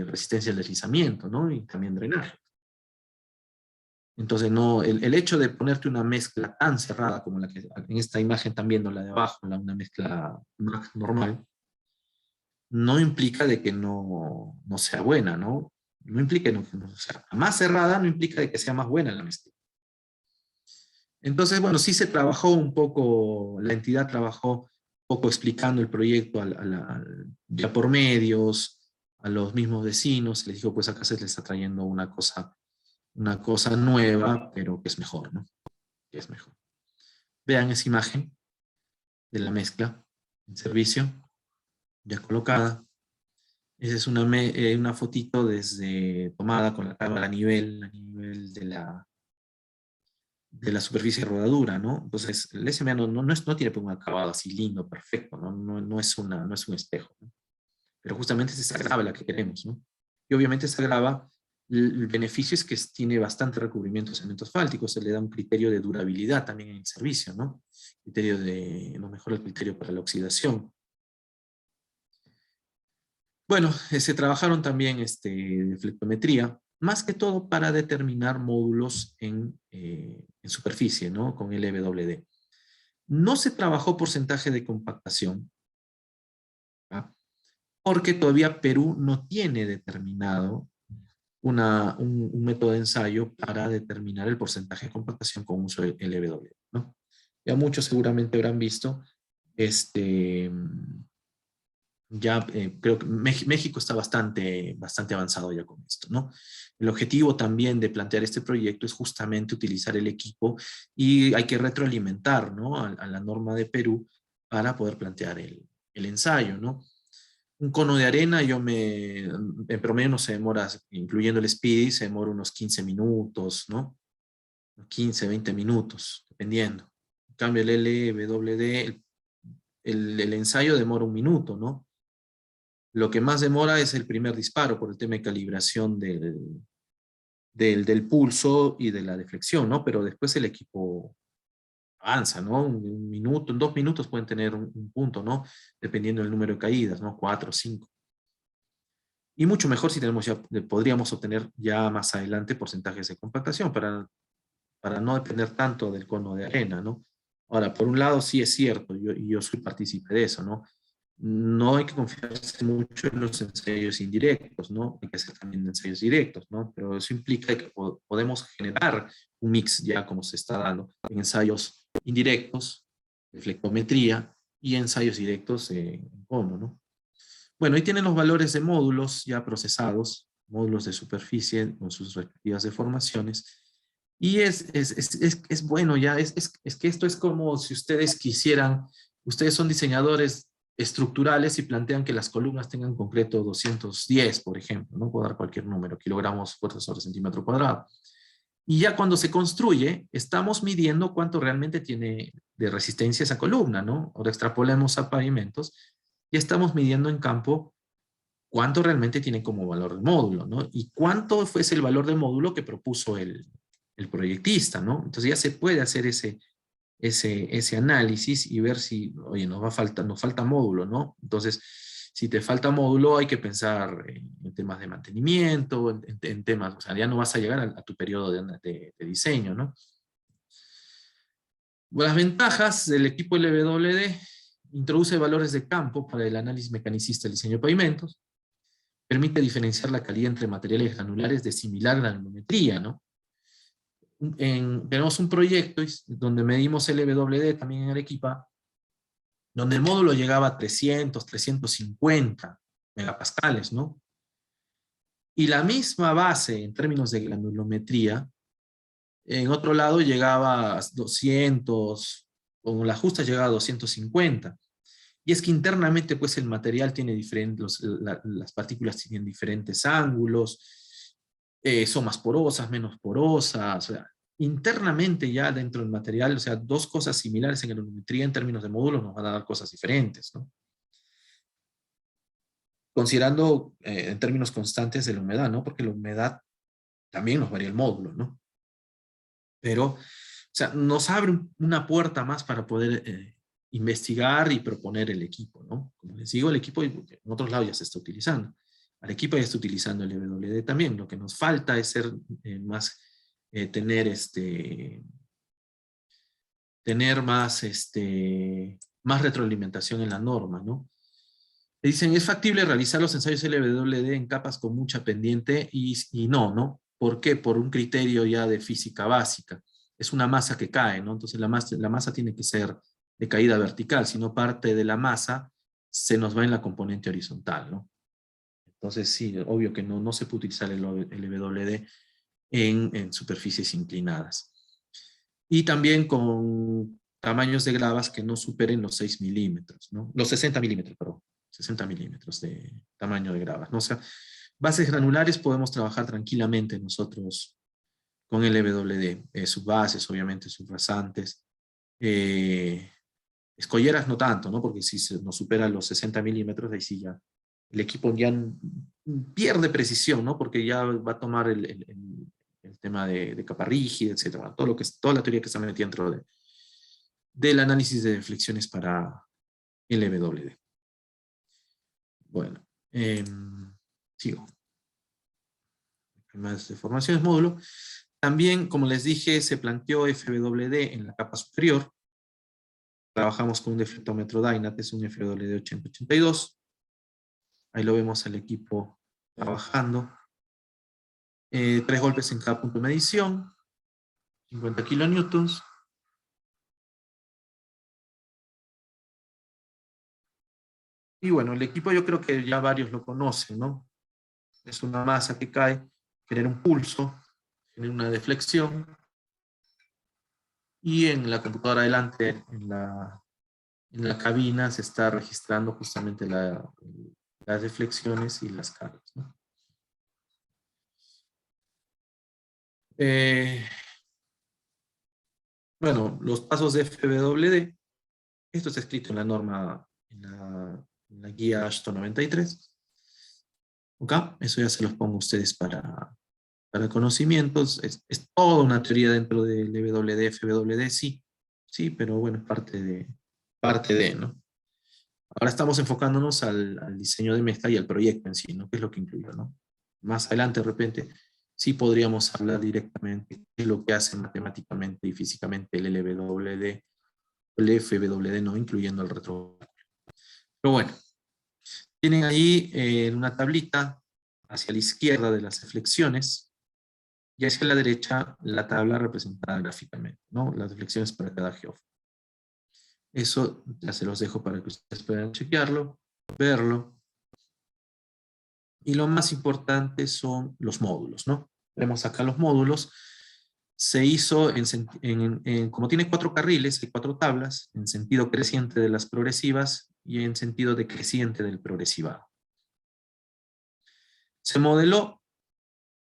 resistencia al deslizamiento, ¿no? Y también drenaje. Entonces, no, el hecho de ponerte una mezcla tan cerrada como la que en esta imagen están viendo, la de abajo, una mezcla más normal, no implica de que no sea buena, ¿no? No implica que no sea más cerrada, no implica de que sea más buena la mezcla. Entonces, bueno, sí se trabajó un poco, la entidad trabajó un poco explicando el proyecto ya por medios, a los mismos vecinos, se les dijo, pues acá se les está trayendo una cosa nueva, pero que es mejor, ¿no? Que es mejor. Vean esa imagen de la mezcla en servicio, ya colocada. Esa es una fotito tomada con la cámara a nivel de la superficie de rodadura, ¿no? Entonces, el SMA no tiene un acabado así lindo, perfecto, ¿no? No es un espejo, ¿no? Pero justamente es esa grava la que queremos, ¿no? Y obviamente esa grava, el beneficio es que tiene bastante recubrimiento de cemento asfáltico, se le da un criterio de durabilidad también en el servicio, ¿no? No mejora el criterio para la oxidación. Bueno, se trabajaron también deflectometría, más que todo para determinar módulos en superficie, ¿no? Con LWD. No se trabajó porcentaje de compactación, ¿ah? Porque todavía Perú no tiene determinado un método de ensayo para determinar el porcentaje de compactación con uso de LWD, ¿no? Ya muchos seguramente habrán visto ya creo que México está bastante avanzado ya con esto, ¿no? El objetivo también de plantear este proyecto es justamente utilizar el equipo y hay que retroalimentar, ¿no? A la norma de Perú para poder plantear el ensayo, ¿no? Un cono de arena, en promedio no se demora, incluyendo el speedy, se demora unos 15 minutos, ¿no? 15, 20 minutos, dependiendo. En cambio, el LWD, el ensayo demora un minuto, ¿no? Lo que más demora es el primer disparo por el tema de calibración del pulso y de la deflexión, ¿no? Pero después el equipo avanza, ¿no? Un minuto, en 2 minutos pueden tener un punto, ¿no? Dependiendo del número de caídas, ¿no? 4, 5. Y mucho mejor si podríamos obtener ya más adelante porcentajes de compactación para no depender tanto del cono de arena, ¿no? Ahora, por un lado sí es cierto, y yo soy partícipe de eso, ¿no? No hay que confiarse mucho en los ensayos indirectos, ¿no? Hay que hacer también ensayos directos, ¿no? Pero eso implica que podemos generar un mix ya como se está dando en ensayos indirectos, de flectometría, y ensayos directos en cono, ¿no? Bueno, ahí tienen los valores de módulos ya procesados, módulos de superficie con sus respectivas deformaciones. Y es bueno ya, es que esto es como si ustedes quisieran, ustedes son diseñadores estructurales y plantean que las columnas tengan concreto 210, por ejemplo, no puedo dar cualquier número, kilogramos fuerza sobre centímetro cuadrado. Y ya cuando se construye, estamos midiendo cuánto realmente tiene de resistencia esa columna, ¿no? Ahora extrapolemos a pavimentos y estamos midiendo en campo cuánto realmente tiene como valor de módulo, ¿no? Y cuánto fue el valor de módulo que propuso el proyectista, ¿no? Entonces ya se puede hacer ese análisis y ver si, oye, nos falta módulo, ¿no? Entonces, si te falta módulo, hay que pensar en temas de mantenimiento, en temas, o sea, ya no vas a llegar a tu periodo de diseño, ¿no? Las ventajas del equipo LWD: introduce valores de campo para el análisis mecanicista del diseño de pavimentos, permite diferenciar la calidad entre materiales granulares de similar granulometría, ¿no? Tenemos un proyecto donde medimos LWD también en Arequipa, donde el módulo llegaba a 300, 350 megapascales, ¿no? Y la misma base en términos de granulometría, en otro lado llegaba a 200, con la justa llegaba a 250. Y es que internamente, pues, el material tiene las partículas tienen diferentes ángulos, son más porosas, menos porosas, o sea, internamente ya dentro del material, o sea, dos cosas similares en granulometría en términos de módulos nos van a dar cosas diferentes, ¿no? Considerando en términos constantes de la humedad, ¿no? Porque la humedad también nos varía el módulo, ¿no? Pero, o sea, nos abre una puerta más para poder investigar y proponer el equipo, ¿no? Como les digo, el equipo en otros lados ya se está utilizando. Arequipa ya está utilizando el EWD también. Lo que nos falta es ser más tener más, más retroalimentación en la norma, ¿no? Dicen, ¿es factible realizar los ensayos LWD en capas con mucha pendiente? Y no, ¿no? ¿Por qué? Por un criterio ya de física básica. Es una masa que cae, ¿no? Entonces la masa tiene que ser de caída vertical, si no parte de la masa se nos va en la componente horizontal, ¿no? Entonces sí, obvio que no se puede utilizar el LWD en superficies inclinadas. Y también con tamaños de gravas que no superen los 6 milímetros, ¿no? Los 60 milímetros, perdón. 60 milímetros de tamaño de gravas, ¿no? O sea, bases granulares podemos trabajar tranquilamente nosotros con LWD. Subbases, obviamente, subrasantes. Escolleras no tanto, ¿no? Porque si nos supera los 60 milímetros, ahí sí ya el equipo ya pierde precisión, ¿no? Porque ya va a tomar el tema de capa rígida, etcétera. Toda la teoría que está metida dentro del análisis de deflexiones para LWD. Bueno, sigo. Más deformaciones módulo. También, como les dije, se planteó FWD en la capa superior. Trabajamos con un deflectómetro Dynates, un FWD 8082. Ahí lo vemos al equipo trabajando. 3 golpes en cada punto de medición. 50 kilonewtons. Y bueno, el equipo yo creo que ya varios lo conocen, ¿no? Es una masa que cae, genera un pulso, genera una deflexión. Y en la computadora adelante, en la cabina, se está registrando justamente las deflexiones y las cargas, ¿no? Bueno, los pasos de FWD, esto está escrito en la norma, en la guía AASHTO 93. ¿Ok? Eso ya se los pongo a ustedes para conocimientos. Es toda una teoría dentro del WD, FWD, sí, sí, pero bueno, es parte de, ¿no? Ahora estamos enfocándonos al diseño de mezcla y al proyecto en sí, ¿no? ¿Qué es lo que incluye, ¿no? Más adelante, de repente, sí podríamos hablar directamente de qué es lo que hace matemáticamente y físicamente el LWD, el FWD, ¿no? Incluyendo el retro. Pero bueno, tienen ahí una tablita hacia la izquierda de las deflexiones y hacia la derecha la tabla representada gráficamente, ¿no? Las deflexiones para cada geóforo. Eso ya se los dejo para que ustedes puedan chequearlo, verlo. Y lo más importante son los módulos, ¿no? Vemos acá los módulos. Se hizo, como tiene 4 carriles, hay 4 tablas, en sentido creciente de las progresivas y en sentido decreciente del progresivado. Se modeló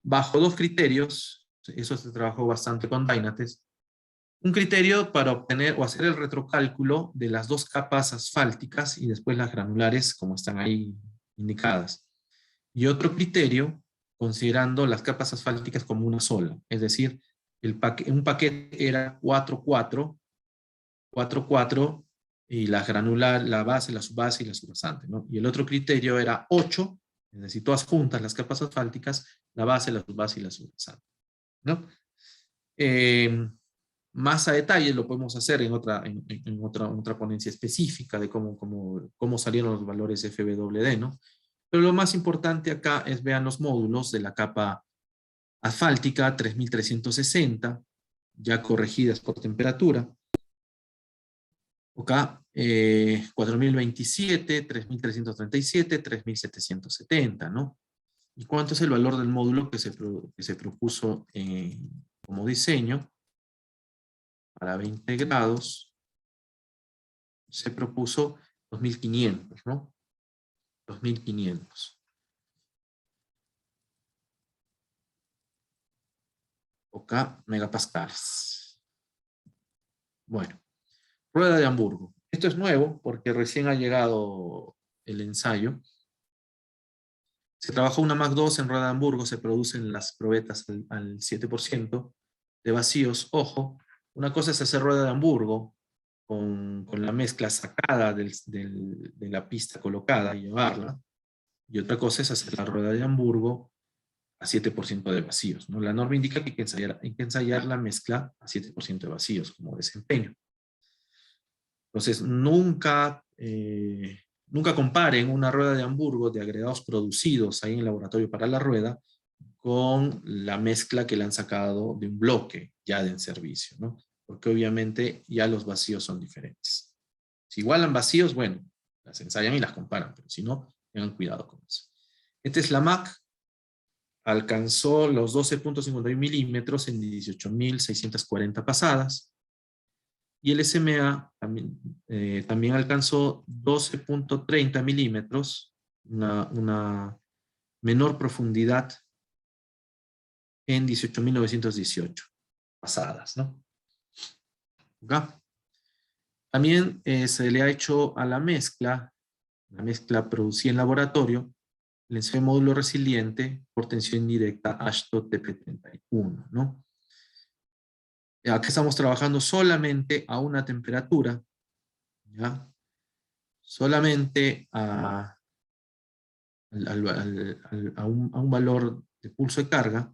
bajo 2 criterios, eso se trabajó bastante con Dynates. Un criterio para obtener o hacer el retrocálculo de las 2 capas asfálticas y después las granulares, como están ahí indicadas. Y otro criterio, considerando las capas asfálticas como una sola. Es decir, un paquete era 4-4, 4-4, y la granular, la base, la subbase y la subrasante, ¿no? Y el otro criterio era 8, es decir, todas juntas las capas asfálticas, la base, la subbase y la subrasante, ¿no? Más a detalle lo podemos hacer en otra ponencia específica de cómo salieron los valores FWD, ¿no? Pero lo más importante acá es vean los módulos de la capa asfáltica 3360, ya corregidas por temperatura. Acá 4027, 3337, 3770, ¿no? ¿Y cuánto es el valor del módulo que se propuso como diseño? Para 20 grados se propuso 2500, ¿no? 2500. OK, megapascales. Bueno, rueda de Hamburgo. Esto es nuevo porque recién ha llegado el ensayo. Se trabajó una Mach 2 en rueda de Hamburgo, se producen las probetas al 7% de vacíos. Ojo, una cosa es hacer rueda de Hamburgo con la mezcla sacada de la pista colocada y llevarla. Y otra cosa es hacer la rueda de Hamburgo a 7% de vacíos, ¿no? La norma indica que hay que ensayar la mezcla a 7% de vacíos como desempeño. Entonces, nunca comparen una rueda de Hamburgo de agregados producidos ahí en el laboratorio para la rueda con la mezcla que le han sacado de un bloque ya de en servicio, ¿no? Porque obviamente ya los vacíos son diferentes. Si igualan vacíos, bueno, las ensayan y las comparan, pero si no, tengan cuidado con eso. Esta es la MAC, alcanzó los 12.51 milímetros en 18.640 pasadas, y el SMA también alcanzó 12.30 milímetros, una menor profundidad en 18.918 pasadas, ¿no? ¿Okay? También se le ha hecho a la mezcla producida en laboratorio, el ensayo módulo resiliente por tensión indirecta ASHTO TP31, ¿no? Aquí estamos trabajando solamente a una temperatura, ¿ya? Solamente a un valor de pulso de carga.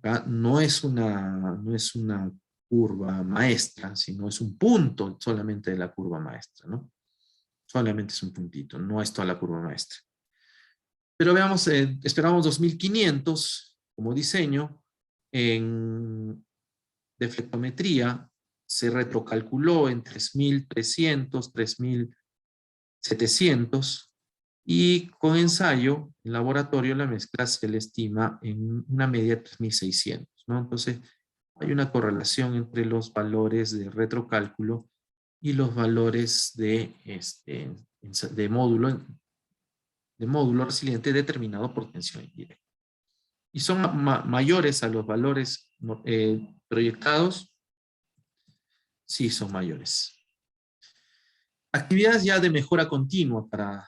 ¿Ya? No es una curva maestra, sino es un punto solamente de la curva maestra, ¿no? Solamente es un puntito, no es toda la curva maestra. Pero veamos, esperamos 2500 como diseño. En deflectometría se retrocalculó en 3300, 3700, y con ensayo en laboratorio la mezcla se le estima en una media de 3600, ¿no? Entonces hay una correlación entre los valores de retrocálculo y los valores de módulo resiliente determinado por tensión indirecta. Y son mayores a los valores proyectados. Sí, son mayores. Actividades ya de mejora continua para...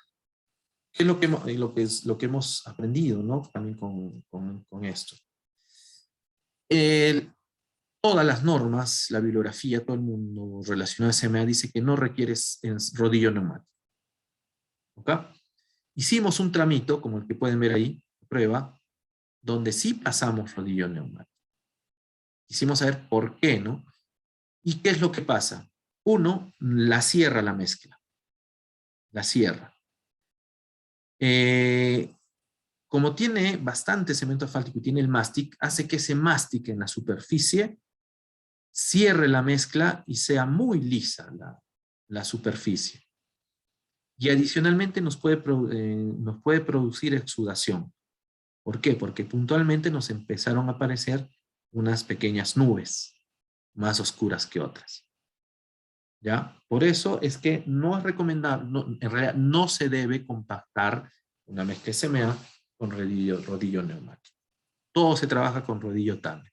¿Qué es lo que hemos aprendido, ¿no? También con esto? Todas las normas, la bibliografía, todo el mundo relacionado a SMA dice que no requieres rodillo neumático. ¿Ok? Hicimos un tramito, como el que pueden ver ahí, prueba, donde sí pasamos rodillo neumático. Quisimos saber por qué, ¿no? ¿Y qué es lo que pasa? Uno, la cierra la mezcla. La cierra. Como tiene bastante cemento asfáltico y tiene el mástic, hace que ese mástic en la superficie cierre la mezcla y sea muy lisa la superficie. Y adicionalmente nos puede producir exudación. ¿Por qué? Porque puntualmente nos empezaron a aparecer unas pequeñas nubes más oscuras que otras. ¿Ya? Por eso es que no es recomendable, en realidad no se debe compactar una mezcla SMA con rodillo neumático. Todo se trabaja con rodillo tándem.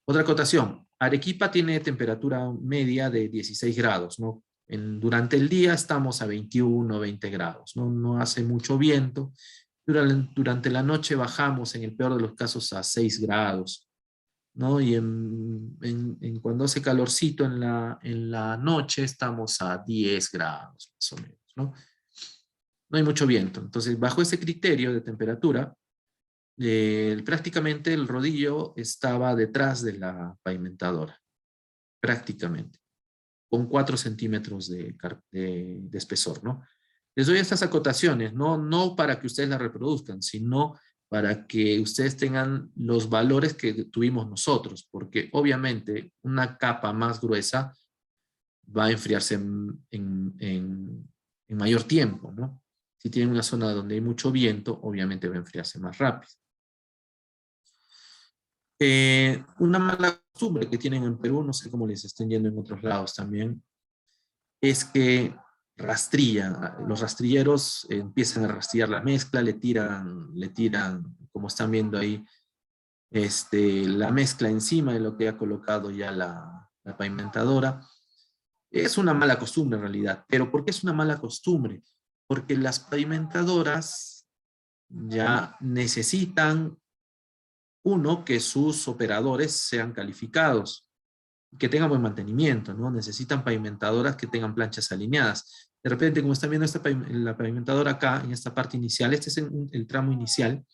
Otra acotación, Arequipa tiene temperatura media de 16 grados, ¿no? Durante el día estamos a 21, 20 grados, ¿no? No hace mucho viento. Durante la noche bajamos en el peor de los casos a 6 grados, ¿no? Y cuando hace calorcito en la noche estamos a 10 grados más o menos, ¿no? No hay mucho viento. Entonces, bajo ese criterio de temperatura, prácticamente el rodillo estaba detrás de la pavimentadora, prácticamente, con 4 centímetros de espesor, ¿no? Les doy estas acotaciones, no para que ustedes las reproduzcan, sino para que ustedes tengan los valores que tuvimos nosotros, porque obviamente una capa más gruesa va a enfriarse en mayor tiempo, ¿no? Si tienen una zona donde hay mucho viento, obviamente va a enfriarse más rápido. Una mala costumbre que tienen en Perú, no sé cómo les estén yendo en otros lados también, es que rastrillan. Los rastrilleros empiezan a rastrillar la mezcla, le tiran, como están viendo ahí, la mezcla encima de lo que ha colocado ya la pavimentadora. Es una mala costumbre en realidad. ¿Pero por qué es una mala costumbre? Porque las pavimentadoras ya necesitan, uno, que sus operadores sean calificados, que tengan buen mantenimiento, ¿no? Necesitan pavimentadoras que tengan planchas alineadas. De repente, como están viendo la pavimentadora acá, en esta parte inicial, este es el tramo inicial,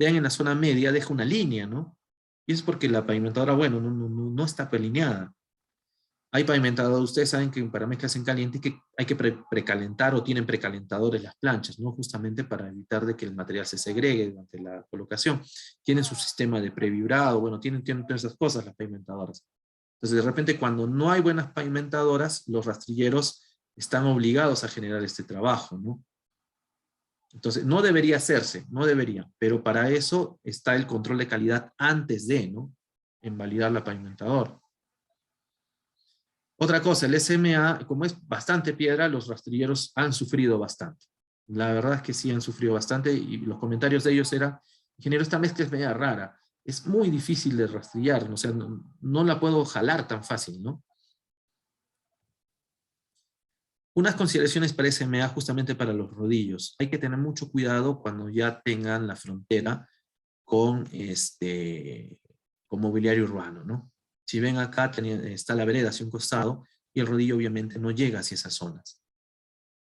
vean en la zona media, deja una línea, ¿no? Y es porque la pavimentadora, bueno, no está alineada. Hay pavimentadoras, ustedes saben que para mezclas en caliente que hay que precalentar o tienen precalentadores las planchas, ¿no? Justamente para evitar de que el material se segregue durante la colocación. Tienen su sistema de previbrado, bueno, tienen todas esas cosas las pavimentadoras. Entonces, de repente, cuando no hay buenas pavimentadoras, los rastrilleros están obligados a generar este trabajo, ¿no? Entonces, no debería hacerse, no debería, pero para eso está el control de calidad antes de, ¿no? En validar la pavimentadora. Otra cosa, el SMA, como es bastante piedra, los rastrilleros han sufrido bastante. La verdad es que sí han sufrido bastante y los comentarios de ellos eran, ingeniero, esta mezcla es media rara, es muy difícil de rastrillar, o sea, no la puedo jalar tan fácil, ¿no? Unas consideraciones para SMA justamente para los rodillos. Hay que tener mucho cuidado cuando ya tengan la frontera con mobiliario urbano, ¿no? Si ven acá, está la vereda hacia un costado y el rodillo obviamente no llega hacia esas zonas.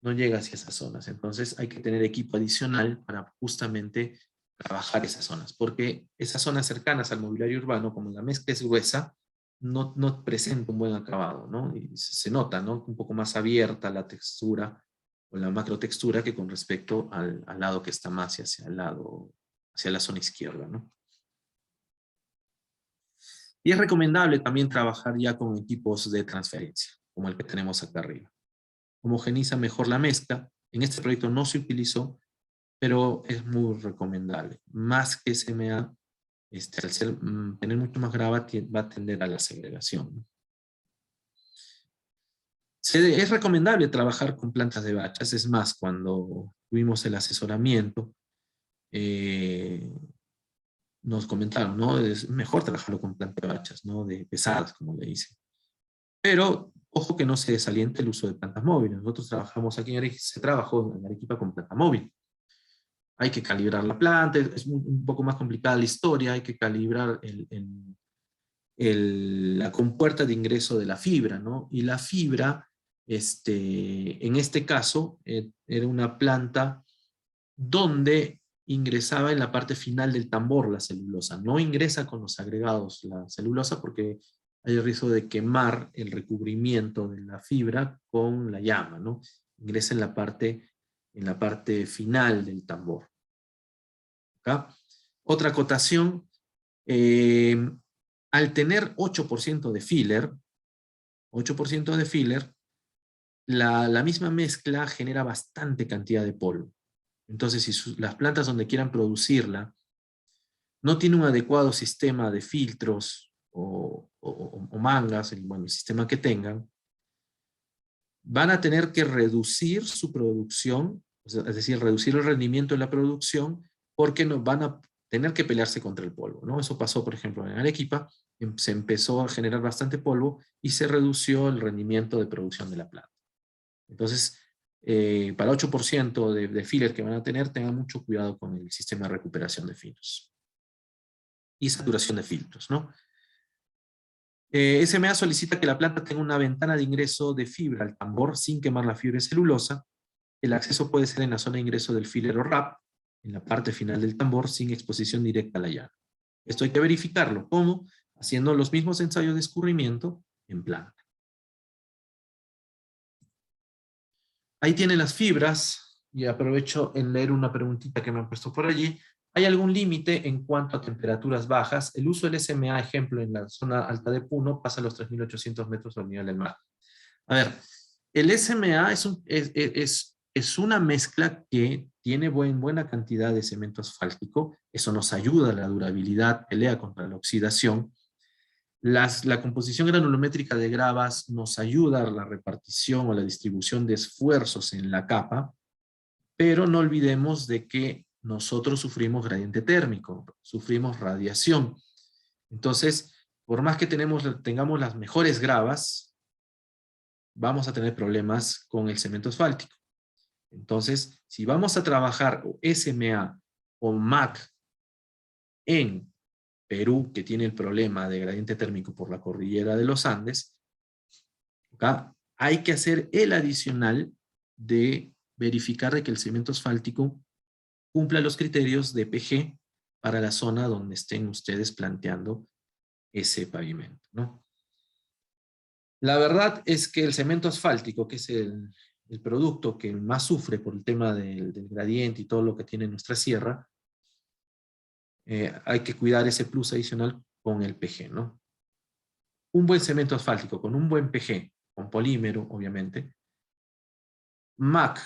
No llega hacia esas zonas. Entonces hay que tener equipo adicional para justamente trabajar esas zonas. Porque esas zonas cercanas al mobiliario urbano, como la mezcla es gruesa, no presenta un buen acabado, ¿no? Y se nota, ¿no? Un poco más abierta la textura o la macrotextura que con respecto al lado que está más hacia el lado, hacia la zona izquierda, ¿no? Y es recomendable también trabajar ya con equipos de transferencia, como el que tenemos acá arriba. Homogeniza mejor la mezcla. En este proyecto no se utilizó, pero es muy recomendable. Más que SMA, al tener mucho más grava, va a tender a la segregación, ¿no? Es recomendable trabajar con plantas de bachas. Es más, cuando tuvimos el asesoramiento, nos comentaron, ¿no? Es mejor trabajarlo con plantas de bachas, ¿no? De pesadas, como le dicen. Pero, ojo que no se desaliente el uso de plantas móviles. Nosotros trabajamos aquí en Arequipa, se trabajó en Arequipa con planta móvil. Hay que calibrar la planta, es un poco más complicada la historia, hay que calibrar la compuerta de ingreso de la fibra, ¿no? Y la fibra, en este caso, era una planta donde ingresaba en la parte final del tambor la celulosa. No ingresa con los agregados la celulosa porque hay el riesgo de quemar el recubrimiento de la fibra con la llama, ¿no? Ingresa en la parte final del tambor. ¿Acá? Otra acotación, al tener 8% de filler, 8% de filler, la misma mezcla genera bastante cantidad de polvo. Entonces, si las plantas donde quieran producirla no tienen un adecuado sistema de filtros o mangas, bueno, el sistema que tengan, van a tener que reducir su producción, es decir, reducir el rendimiento de la producción, porque no van a tener que pelearse contra el polvo, ¿no? Eso pasó, por ejemplo, en Arequipa, se empezó a generar bastante polvo y se redució el rendimiento de producción de la planta. Entonces, para 8% de filler que van a tener, tengan mucho cuidado con el sistema de recuperación de finos. Y saturación de filtros, ¿no? SMA solicita que la planta tenga una ventana de ingreso de fibra al tambor sin quemar la fibra de celulosa. El acceso puede ser en la zona de ingreso del filler o wrap, en la parte final del tambor, sin exposición directa a la llana. Esto hay que verificarlo. ¿Cómo? Haciendo los mismos ensayos de escurrimiento en planta. Ahí tienen las fibras, y aprovecho en leer una preguntita que me han puesto por allí. ¿Hay algún límite en cuanto a temperaturas bajas? El uso del SMA, ejemplo, en la zona alta de Puno, pasa a los 3.800 metros sobre el nivel del mar. A ver, el SMA es una mezcla que tiene buena cantidad de cemento asfáltico. Eso nos ayuda a la durabilidad, pelea contra la oxidación. La composición granulométrica de gravas nos ayuda a la repartición o la distribución de esfuerzos en la capa, pero no olvidemos de que nosotros sufrimos gradiente térmico, sufrimos radiación. Entonces, por más que tengamos las mejores gravas, vamos a tener problemas con el cemento asfáltico. Entonces, si vamos a trabajar SMA o MAC en Perú, que tiene el problema de gradiente térmico por la cordillera de los Andes, acá hay que hacer el adicional de verificar de que el cemento asfáltico cumpla los criterios de PG para la zona donde estén ustedes planteando ese pavimento, ¿no? La verdad es que el cemento asfáltico, que es el producto que más sufre por el tema del gradiente y todo lo que tiene nuestra sierra, hay que cuidar ese plus adicional con el PG, ¿no? Un buen cemento asfáltico con un buen PG, con polímero, obviamente, MAC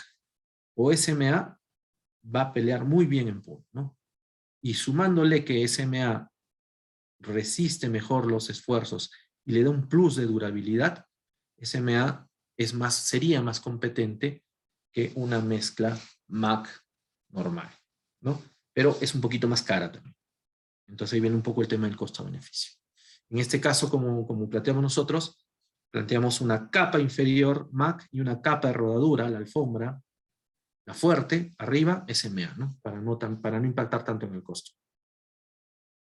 o SMA va a pelear muy bien en punto, ¿no? Y sumándole que SMA resiste mejor los esfuerzos y le da un plus de durabilidad, SMA sería más competente que una mezcla MAC normal, ¿no? Pero es un poquito más cara también. Entonces ahí viene un poco el tema del costo-beneficio. En este caso, como planteamos nosotros, planteamos una capa inferior MAC y una capa de rodadura, la alfombra, la fuerte, arriba, SMA, ¿no? Para no impactar tanto en el costo.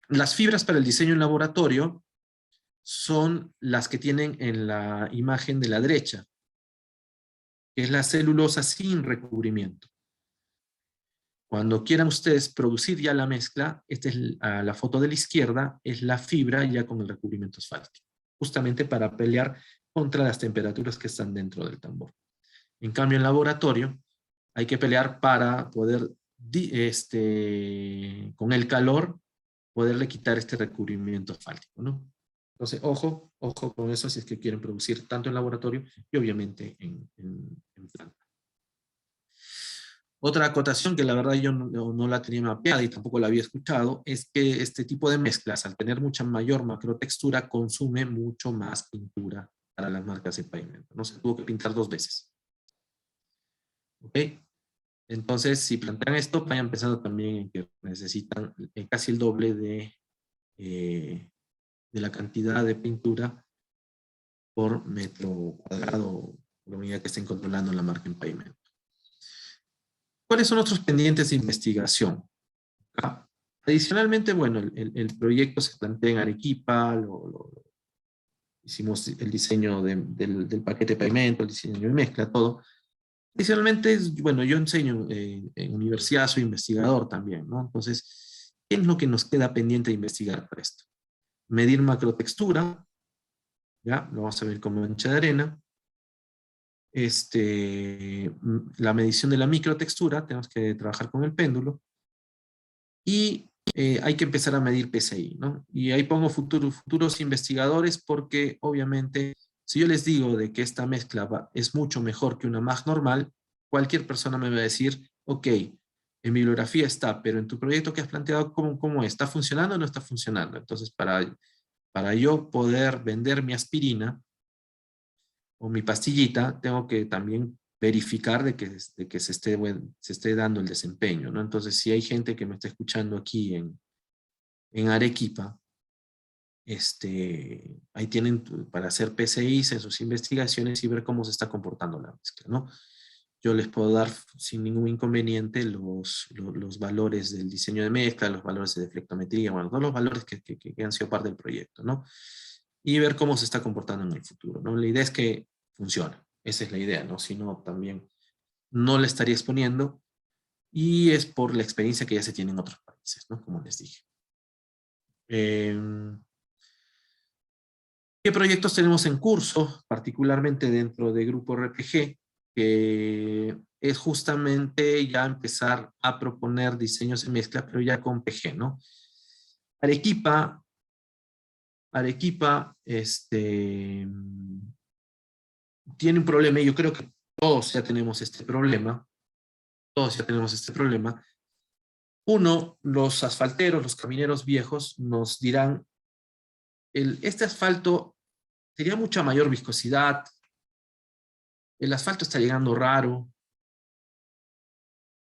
Las fibras para el diseño en laboratorio son las que tienen en la imagen de la derecha, que es la celulosa sin recubrimiento. Cuando quieran ustedes producir ya la mezcla, esta es la foto de la izquierda, es la fibra ya con el recubrimiento asfáltico, justamente para pelear contra las temperaturas que están dentro del tambor. En cambio, en laboratorio, hay que pelear para poder, con el calor, poderle quitar este recubrimiento asfáltico, ¿no? Entonces, ojo con eso si es que quieren producir tanto en laboratorio y obviamente en planta. Otra acotación que la verdad yo no la tenía mapeada y tampoco la había escuchado es que este tipo de mezclas, al tener mucha mayor macrotextura, consume mucho más pintura para las marcas de pavimento. No se tuvo que pintar 2 veces. ¿Ok? Entonces, si plantean esto, vayan pensando también en que necesitan casi el doble de la cantidad de pintura por metro cuadrado, por unidad que estén controlando la marca en pavimento. ¿Cuáles son otros pendientes de investigación? Adicionalmente, bueno, el proyecto se plantea en Arequipa, hicimos el diseño del paquete de pavimento, el diseño de mezcla, todo. Adicionalmente, bueno, yo enseño en universidad, soy investigador también, ¿no? Entonces, ¿qué es lo que nos queda pendiente de investigar para esto? Medir macrotextura, ¿ya? Lo vamos a ver con mancha de arena. La medición de la microtextura, tenemos que trabajar con el péndulo. Y hay que empezar a medir PSI, ¿no? Y ahí pongo futuros investigadores porque obviamente si yo les digo de que esta mezcla es mucho mejor que una MAG normal, cualquier persona me va a decir, ok, en bibliografía está, pero en tu proyecto que has planteado, ¿cómo es? ¿Está funcionando o no está funcionando? Entonces, para yo poder vender mi aspirina o mi pastillita, tengo que también verificar de que se esté dando el desempeño, ¿no? Entonces, si hay gente que me está escuchando aquí en Arequipa, ahí tienen para hacer PCIs en sus investigaciones y ver cómo se está comportando la mezcla, ¿no? Yo les puedo dar sin ningún inconveniente los valores del diseño de mezcla, los valores de deflectometría, bueno, todos los valores que han sido parte del proyecto, ¿no? Y ver cómo se está comportando en el futuro, ¿no? La idea es que funcione, esa es la idea, ¿no? Si no, también no le estaría exponiendo y es por la experiencia que ya se tiene en otros países, ¿no? Como les dije. ¿Qué proyectos tenemos en curso, particularmente dentro de Grupo RPG? Que es justamente ya empezar a proponer diseños de mezcla, pero ya con PG, ¿no? Arequipa, tiene un problema, y yo creo que todos ya tenemos este problema. Uno, los asfalteros, los camineros viejos nos dirán, este asfalto tenía mucha mayor viscosidad, el asfalto está llegando raro.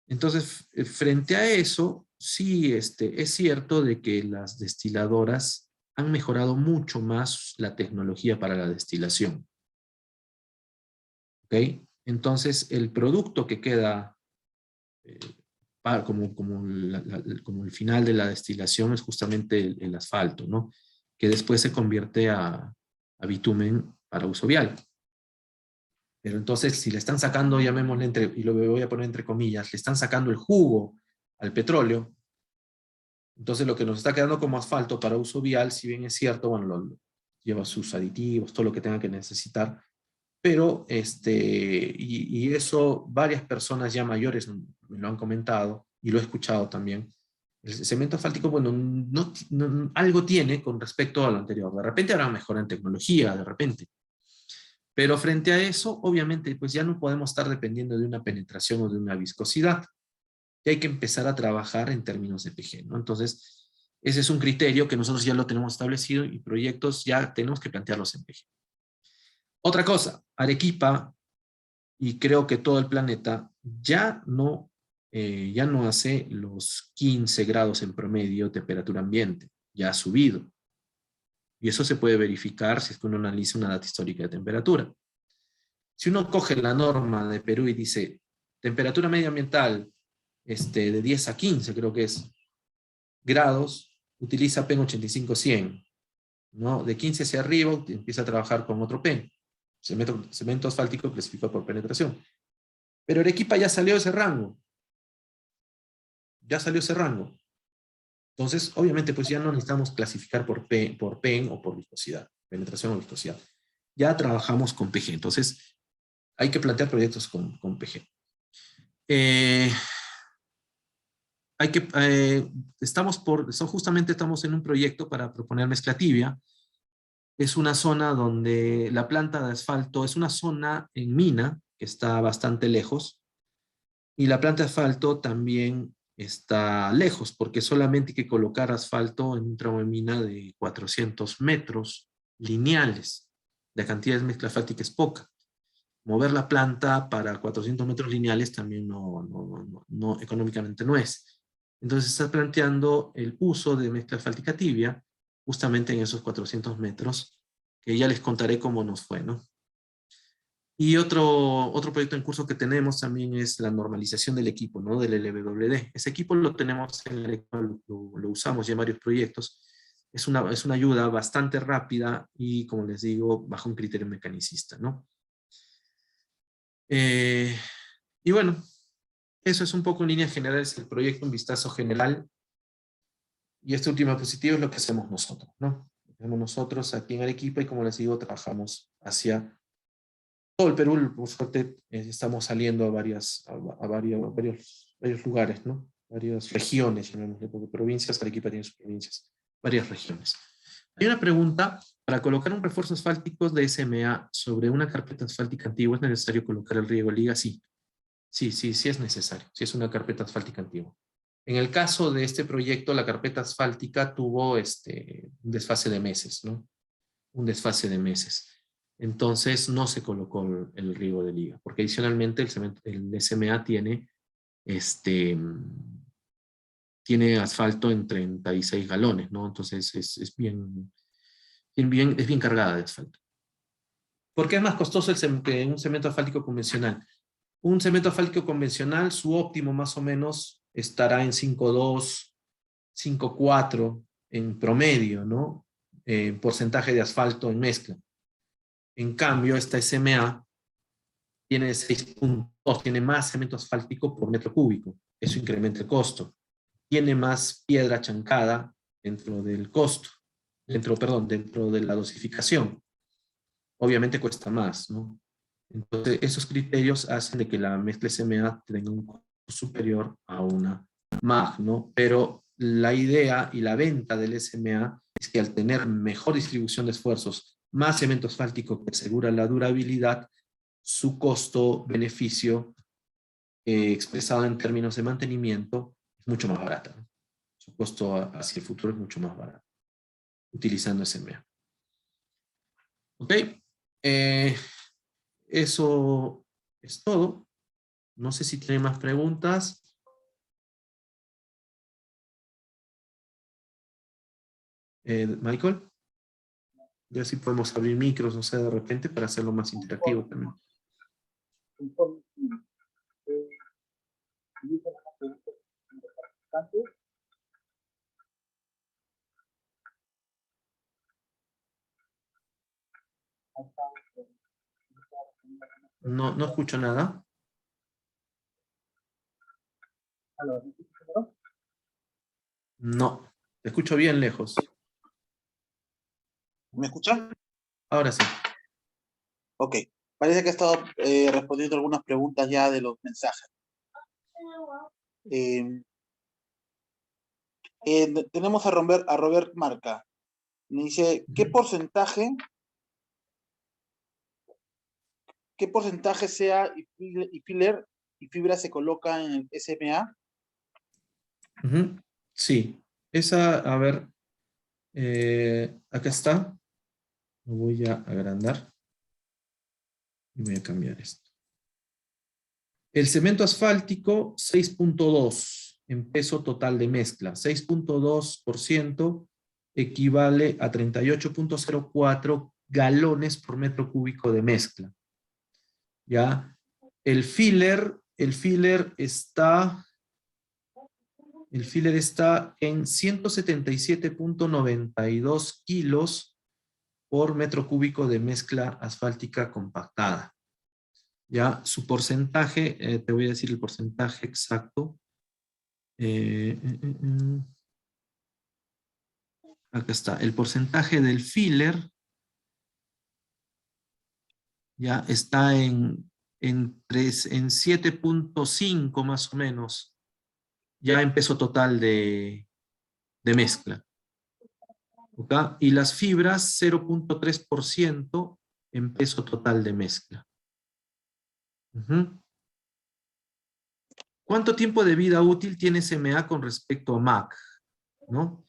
Entonces, frente a eso, sí es cierto de que las destiladoras han mejorado mucho más la tecnología para la destilación. ¿Ok? Entonces, el producto que queda como el final de la destilación es justamente el asfalto, ¿no? Que después se convierte a bitumen para uso vial. Pero entonces, si le están sacando, llamémosle y lo voy a poner entre comillas, le están sacando el jugo al petróleo, Entonces lo que nos está quedando como asfalto para uso vial, si bien es cierto, bueno, lleva sus aditivos, todo lo que tenga que necesitar, pero y eso varias personas ya mayores me lo han comentado y lo he escuchado también. El cemento asfáltico, bueno, algo tiene con respecto a lo anterior. De repente habrá mejora en tecnología, de repente. Pero frente a eso, obviamente, pues ya no podemos estar dependiendo de una penetración o de una viscosidad. Y hay que empezar a trabajar en términos de PG, ¿no? Entonces, ese es un criterio que nosotros ya lo tenemos establecido y proyectos ya tenemos que plantearlos en PG. Otra cosa, Arequipa, y creo que todo el planeta, ya no hace los 15 grados en promedio temperatura ambiente, ya ha subido. Y eso se puede verificar si es que uno analiza una data histórica de temperatura. Si uno coge la norma de Perú y dice temperatura medioambiental de 10 a 15, creo que es, grados, utiliza PEN 85-100, ¿no? De 15 hacia arriba empieza a trabajar con otro PEN. Cemento asfáltico clasificado por penetración. Pero Arequipa ya salió de ese rango. Ya salió ese rango. Entonces, obviamente, pues ya no necesitamos clasificar por PEN o por viscosidad, penetración o viscosidad. Ya trabajamos con PG. Entonces, hay que plantear proyectos con PG. Justamente estamos en un proyecto para proponer mezcla tibia. Es una zona donde la planta de asfalto es una zona en mina que está bastante lejos y la planta de asfalto también está lejos porque solamente hay que colocar asfalto en un tramo de mina de 400 metros lineales. La cantidad de mezcla asfáltica es poca. Mover la planta para 400 metros lineales también no económicamente no es. Entonces está planteando el uso de mezcla asfáltica tibia justamente en esos 400 metros, que ya les contaré cómo nos fue, ¿no? Y otro proyecto en curso que tenemos también es la normalización del equipo, ¿no? Del LWD. Ese equipo lo tenemos en el lo usamos ya en varios proyectos. Es una ayuda bastante rápida y, como les digo, bajo un criterio mecanicista, ¿no? Y bueno, eso es un poco en líneas generales el proyecto, un vistazo general. Y esta última diapositiva es lo que hacemos nosotros, ¿no? Lo que hacemos nosotros aquí en Arequipa y, como les digo, trabajamos hacia todo el Perú. Por suerte, estamos saliendo a varios lugares, ¿no? Varias regiones, llamémosle, porque provincias, Arequipa tiene sus provincias, varias regiones. Hay una pregunta: para colocar un refuerzo asfáltico de SMA sobre una carpeta asfáltica antigua, ¿es necesario colocar el riego liga? Sí. Sí es necesario, sí es una carpeta asfáltica antigua. En el caso de este proyecto, la carpeta asfáltica tuvo un desfase de meses, ¿no? Un desfase de meses. Entonces no se colocó el riego de liga, porque adicionalmente el SMA tiene asfalto en 36 galones, ¿no? Entonces es bien cargada de asfalto. ¿Por qué es más costoso que un cemento asfáltico convencional? Un cemento asfáltico convencional, su óptimo más o menos estará en 5,2, 5,4 en promedio, ¿no? Porcentaje de asfalto en mezcla. En cambio, esta SMA tiene 6,2, tiene más cemento asfáltico por metro cúbico. Eso incrementa el costo. Tiene más piedra chancada dentro del costo, dentro de la dosificación. Obviamente cuesta más, ¿no? Entonces, esos criterios hacen de que la mezcla SMA tenga un costo superior a una MAG, ¿no? Pero la idea y la venta del SMA es que, al tener mejor distribución de esfuerzos, más cemento asfáltico que asegura la durabilidad, su costo-beneficio, expresado en términos de mantenimiento, es mucho más barato, ¿no? Su costo hacia el futuro es mucho más barato, utilizando SMA. ¿Ok? Eso es todo. No sé si tienen más preguntas. Michael, ya sí podemos abrir micros, no sé, de repente, para hacerlo más interactivo también. No escucho nada. No. Te escucho bien lejos. ¿Me escuchan? Ahora sí. Ok. Parece que he estado respondiendo algunas preguntas ya de los mensajes. Tenemos a Robert Marca. Me dice, ¿qué porcentaje sea y filler y fibra se coloca en el SMA? Sí. Esa, a ver, acá está. Lo voy a agrandar. Y voy a cambiar esto. El cemento asfáltico, 6.2 en peso total de mezcla. 6.2% equivale a 38.04 galones por metro cúbico de mezcla. ¿Ya? El filler está en 177.92 kilos por metro cúbico de mezcla asfáltica compactada. Ya, su porcentaje, te voy a decir el porcentaje exacto. Acá está, el porcentaje del filler ya está en 7.5 más o menos, ya en peso total de mezcla. ¿Ok? Y las fibras 0.3% en peso total de mezcla. ¿Cuánto tiempo de vida útil tiene SMA con respecto a MAC? ¿No?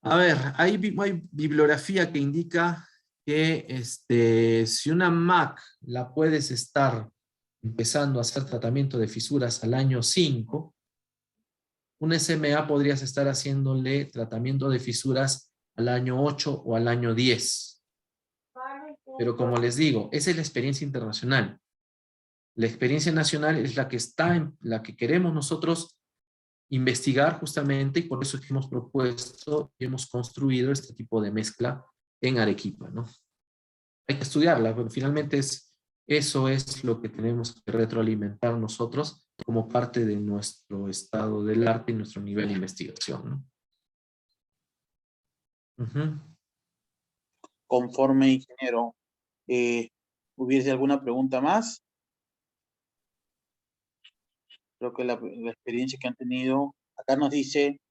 A ver, hay bibliografía que indica que si una MAC la puedes estar empezando a hacer tratamiento de fisuras al año 5, un SMA podrías estar haciéndole tratamiento de fisuras al año 8 o al año 10. Pero como les digo, esa es la experiencia internacional. La experiencia nacional es la que la que queremos nosotros investigar justamente, y por eso es que hemos propuesto y hemos construido este tipo de mezcla en Arequipa, ¿no? Hay que estudiarla, pero finalmente eso es lo que tenemos que retroalimentar nosotros como parte de nuestro estado del arte y nuestro nivel de investigación, ¿no? Conforme, ingeniero. ¿Hubiese alguna pregunta más? Creo que la experiencia que han tenido, acá nos dice,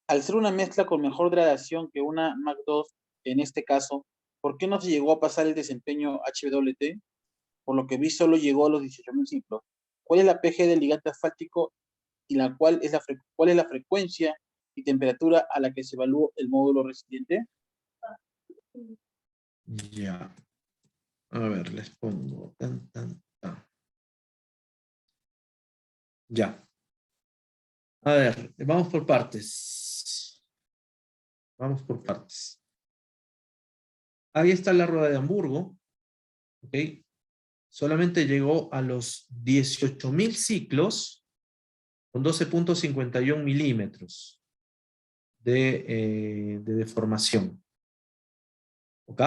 al ser una mezcla con mejor gradación que una Mac 2, en este caso, ¿por qué no se llegó a pasar el desempeño HWT? Por lo que vi, solo llegó a los 18.000 ciclos. ¿Cuál es la PG del ligante asfáltico y cuál es la frecuencia y temperatura a la que se evalúa el módulo resiliente? Ya. A ver, les pongo. Ya. A ver, vamos por partes. Vamos por partes. Ahí está la rueda de Hamburgo. ¿Ok? Solamente llegó a los 18.000 ciclos con 12.51 milímetros de deformación. ¿Ok?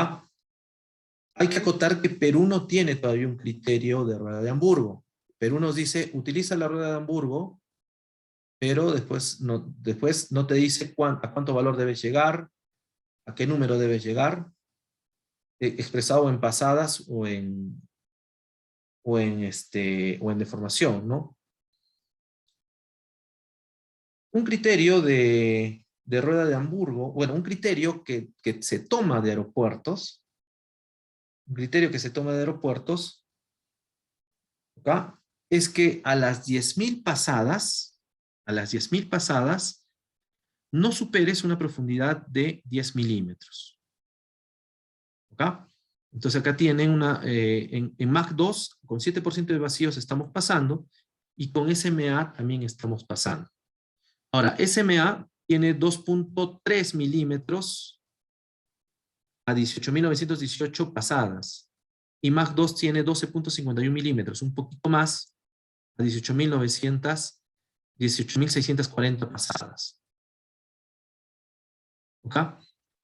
Hay que acotar que Perú no tiene todavía un criterio de rueda de Hamburgo. Perú nos dice, utiliza la rueda de Hamburgo, pero después no te dice a cuánto valor debes llegar, a qué número debes llegar, expresado en pasadas o en deformación, ¿no? Un criterio de rueda de Hamburgo, bueno, un criterio que se toma de aeropuertos, ¿ok? Es que a las 10.000 pasadas, no superes una profundidad de 10 milímetros. ¿Ok? Entonces acá tienen en Mach 2, con 7% de vacíos estamos pasando, y con SMA también estamos pasando. Ahora, SMA tiene 2.3 milímetros a 18.918 pasadas, y Mach 2 tiene 12.51 milímetros, un poquito más, a 18.640 pasadas. ¿Ok?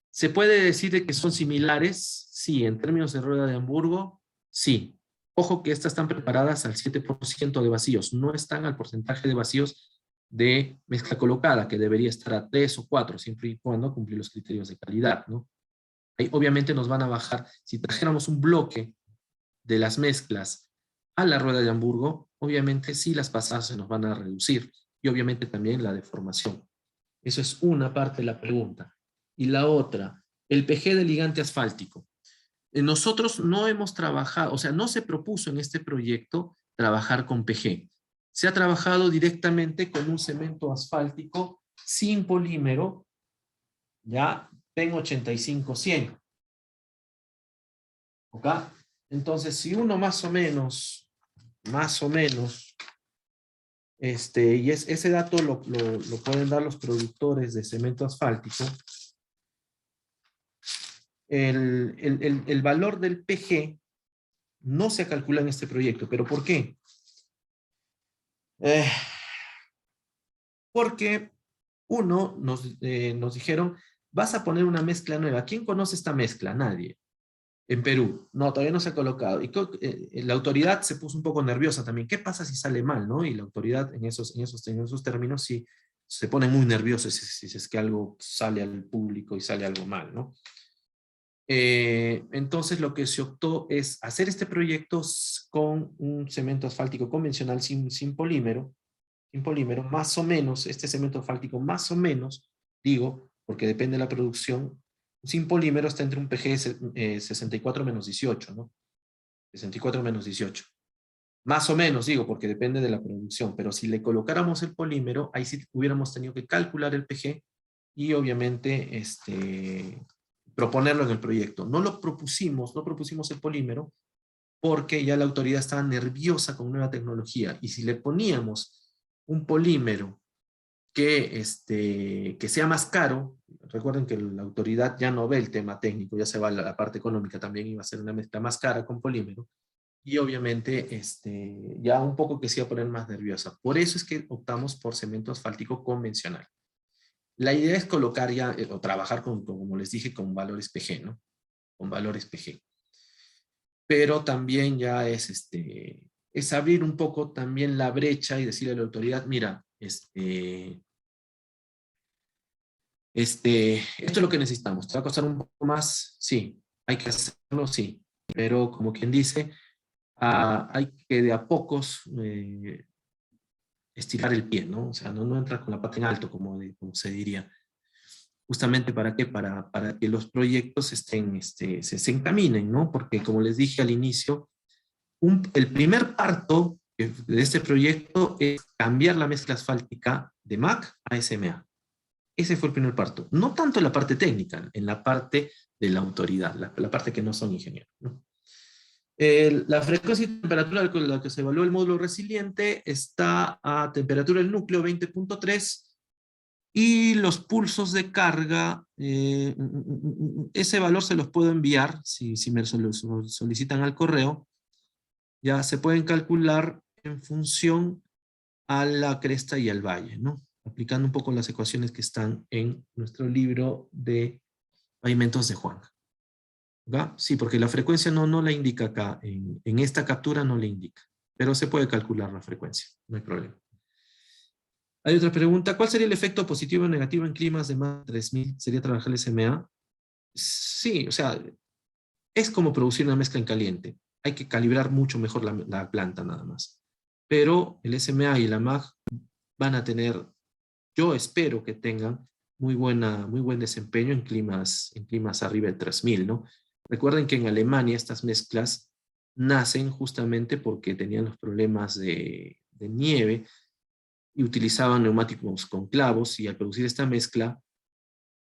¿Se puede decir de que son similares? Sí, en términos de rueda de Hamburgo, sí. Ojo que estas están preparadas al 7% de vacíos, no están al porcentaje de vacíos de mezcla colocada, que debería estar a 3 o 4, siempre y cuando cumplir los criterios de calidad, ¿no? Ahí obviamente nos van a bajar, si trajéramos un bloque de las mezclas a la rueda de Hamburgo, obviamente sí las pasadas se nos van a reducir, y obviamente también la deformación. Eso es una parte de la pregunta. Y la otra, el PG de ligante asfáltico. Nosotros no hemos trabajado, o sea, no se propuso en este proyecto trabajar con PG. Se ha trabajado directamente con un cemento asfáltico sin polímero, ya PEN 85-100. ¿Ok? Entonces, si uno más o menos, y ese dato lo pueden dar los productores de cemento asfáltico, el valor del PG no se calcula en este proyecto. ¿Pero por qué? Porque nos dijeron, vas a poner una mezcla nueva. ¿Quién conoce esta mezcla? Nadie. En Perú. No, todavía no se ha colocado. Y la autoridad se puso un poco nerviosa también. ¿Qué pasa si sale mal, no? Y la autoridad en esos términos sí se pone muy nerviosa si es que algo sale al público y sale algo mal, ¿no? Entonces lo que se optó es hacer este proyecto con un cemento asfáltico convencional sin polímero, más o menos, este cemento asfáltico más o menos, digo, porque depende de la producción, sin polímero está entre un PG 64 menos 18, ¿no? 64 menos 18. Más o menos, digo, porque depende de la producción, pero si le colocáramos el polímero, ahí sí hubiéramos tenido que calcular el PG y obviamente proponerlo en el proyecto. No propusimos el polímero porque ya la autoridad estaba nerviosa con nueva tecnología y si le poníamos un polímero que sea más caro, recuerden que la autoridad ya no ve el tema técnico, ya se va a la parte económica, también iba a ser una mezcla más cara con polímero, y obviamente ya un poco que se iba a poner más nerviosa. Por eso es que optamos por cemento asfáltico convencional. La idea es colocar ya, o trabajar como les dije, con valores PG, ¿no? Con valores PG. Pero también ya es abrir un poco también la brecha y decirle a la autoridad, mira, esto es lo que necesitamos. ¿Te va a costar un poco más? Sí. ¿Hay que hacerlo? Sí. Pero como quien dice, hay que de a pocos estirar el pie, ¿no? O sea, no entrar con la pata en alto, como se diría. Justamente ¿para qué? Para que los proyectos se encaminen, ¿no? Porque como les dije al inicio, el primer parto de este proyecto es cambiar la mezcla asfáltica de MAC a SMA. Ese fue el primer parto. No tanto en la parte técnica, en la parte de la autoridad, la parte que no son ingenieros, ¿no? La frecuencia y temperatura con la que se evaluó el módulo resiliente está a temperatura del núcleo 20.3 y los pulsos de carga, ese valor se los puedo enviar si me solicitan al correo. Ya se pueden calcular en función a la cresta y al valle, ¿no? Aplicando un poco las ecuaciones que están en nuestro libro de pavimentos de Juan. ¿Va? Sí, porque la frecuencia no la indica acá, en esta captura no le indica, pero se puede calcular la frecuencia, no hay problema. Hay otra pregunta, ¿cuál sería el efecto positivo o negativo en climas de más de 3000? ¿Sería trabajar el SMA? Sí, o sea, es como producir una mezcla en caliente. Hay que calibrar mucho mejor la planta nada más. Pero el SMA y la MAG van a tener, yo espero que tengan muy buen desempeño en climas arriba de 3000, ¿no? Recuerden que en Alemania estas mezclas nacen justamente porque tenían los problemas de nieve y utilizaban neumáticos con clavos y al producir esta mezcla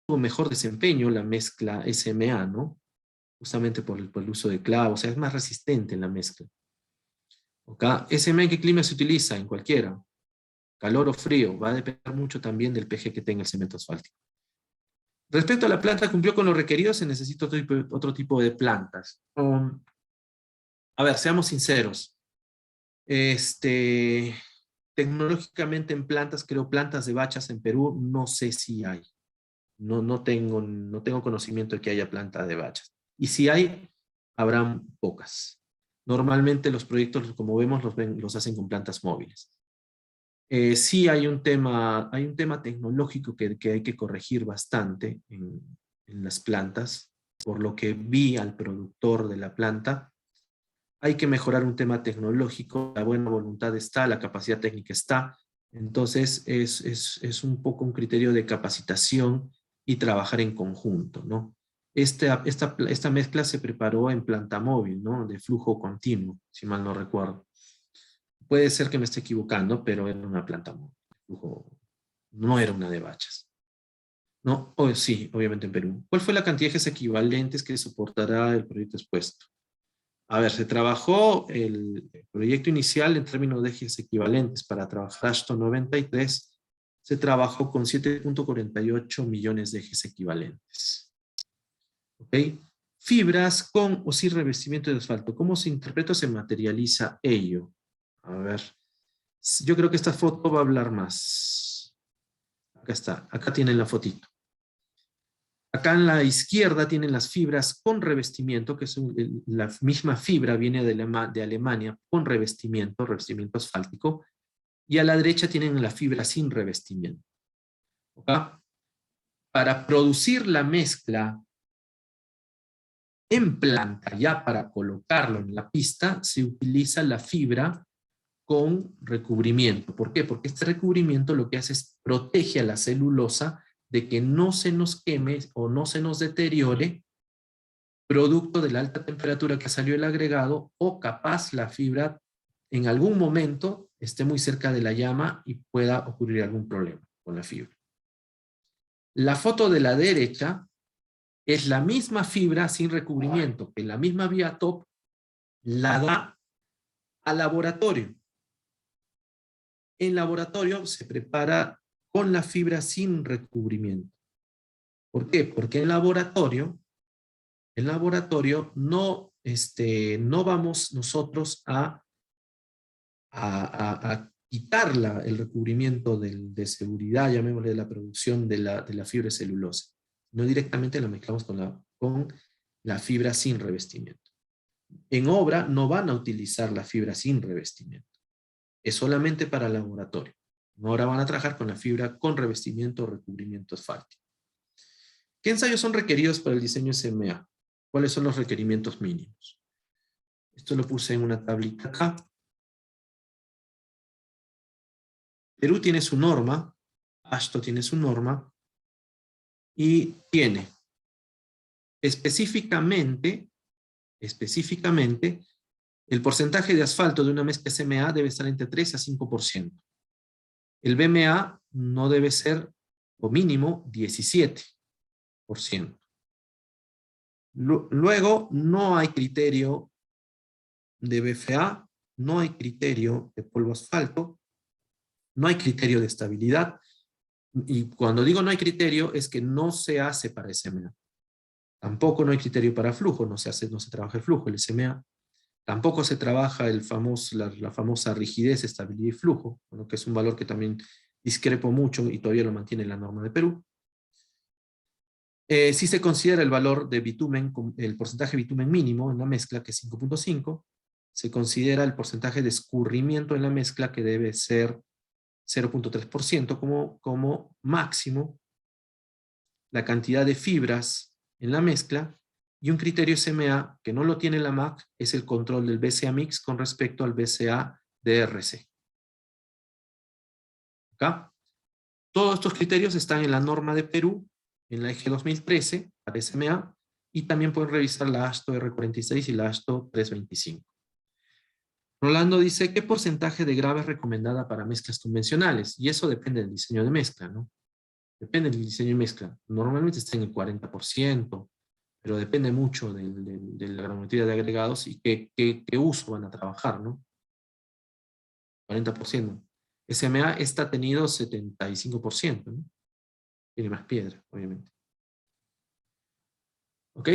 tuvo mejor desempeño la mezcla SMA, ¿no? Justamente por el uso de clavos, o sea, es más resistente en la mezcla. ¿Okay? SMA en qué clima se utiliza? En cualquiera. Calor o frío, va a depender mucho también del PG que tenga el cemento asfáltico. Respecto a la planta, ¿cumplió con lo requerido? Se necesita otro tipo de plantas. A ver, seamos sinceros. Tecnológicamente en plantas, creo plantas de bachas en Perú, no sé si hay. No tengo conocimiento de que haya planta de bachas. Y si hay, habrán pocas. Normalmente los proyectos, como vemos, los hacen con plantas móviles. Sí hay un tema tecnológico que hay que corregir bastante en las plantas, por lo que vi al productor de la planta. Hay que mejorar un tema tecnológico, la buena voluntad está, la capacidad técnica está, entonces es un poco un criterio de capacitación y trabajar en conjunto, ¿no? Esta mezcla se preparó en planta móvil, ¿no? De flujo continuo, si mal no recuerdo. Puede ser que me esté equivocando, pero era una planta móvil, no era una de bachas. ¿No? Sí, obviamente en Perú. ¿Cuál fue la cantidad de ejes equivalentes que soportará el proyecto expuesto? A ver, se trabajó el proyecto inicial en términos de ejes equivalentes para trabajar Ashton 93, se trabajó con 7.48 millones de ejes equivalentes. ¿Ok? Fibras con o sin revestimiento de asfalto. ¿Cómo se interpreta o se materializa ello? A ver, yo creo que esta foto va a hablar más. Acá está, acá tienen la fotito. Acá en la izquierda tienen las fibras con revestimiento, que es la misma fibra, viene de Alemania, con revestimiento asfáltico, y a la derecha tienen la fibra sin revestimiento. ¿Okay? Para producir la mezcla en planta, ya para colocarlo en la pista, se utiliza la fibra con recubrimiento. ¿Por qué? Porque este recubrimiento lo que hace es protege a la celulosa de que no se nos queme o no se nos deteriore producto de la alta temperatura que salió el agregado, o capaz la fibra en algún momento esté muy cerca de la llama y pueda ocurrir algún problema con la fibra. La foto de la derecha es la misma fibra sin recubrimiento, que la misma vía top la da al laboratorio. En laboratorio se prepara con la fibra sin recubrimiento. ¿Por qué? Porque en laboratorio no vamos nosotros a quitar el recubrimiento de seguridad, llamémosle, de la producción de la fibra de celulosa. No directamente la mezclamos con la fibra sin revestimiento. En obra no van a utilizar la fibra sin revestimiento. Es solamente para laboratorio. Ahora van a trabajar con la fibra con revestimiento o recubrimiento asfáltico. ¿Qué ensayos son requeridos para el diseño SMA? ¿Cuáles son los requerimientos mínimos? Esto lo puse en una tablita acá. Perú tiene su norma, ASHTO tiene su norma, y tiene específicamente, el porcentaje de asfalto de una mezcla SMA debe estar entre 3 a 5%. El BMA no debe ser, o mínimo, 17%. Luego, no hay criterio de BFA, no hay criterio de polvo asfalto, no hay criterio de estabilidad, y cuando digo no hay criterio es que no se hace para SMA. Tampoco no hay criterio para flujo, no se trabaja el flujo, el SMA. Tampoco se trabaja la famosa rigidez, estabilidad y flujo, bueno, que es un valor que también discrepo mucho y todavía lo mantiene la norma de Perú. Sí se considera el valor de bitumen, el porcentaje de bitumen mínimo en la mezcla, que es 5.5. Se considera el porcentaje de escurrimiento en la mezcla, que debe ser 0.3% como máximo. La cantidad de fibras en la mezcla, y un criterio SMA que no lo tiene la MAC es el control del BCA Mix con respecto al BCA DRC. ¿Acá? Todos estos criterios están en la norma de Perú, en la EG 2013 para SMA, y también pueden revisar la ASTO R46 y la ASTO 325. Rolando dice, ¿qué porcentaje de grava es recomendada para mezclas convencionales? Y eso depende del diseño de mezcla, ¿no? Depende del diseño de mezcla. Normalmente está en el 40%, pero depende mucho de la granulometría de agregados y qué uso van a trabajar, ¿no? 40%. SMA está tenido 75%, ¿no? Tiene más piedra, obviamente. ¿Ok?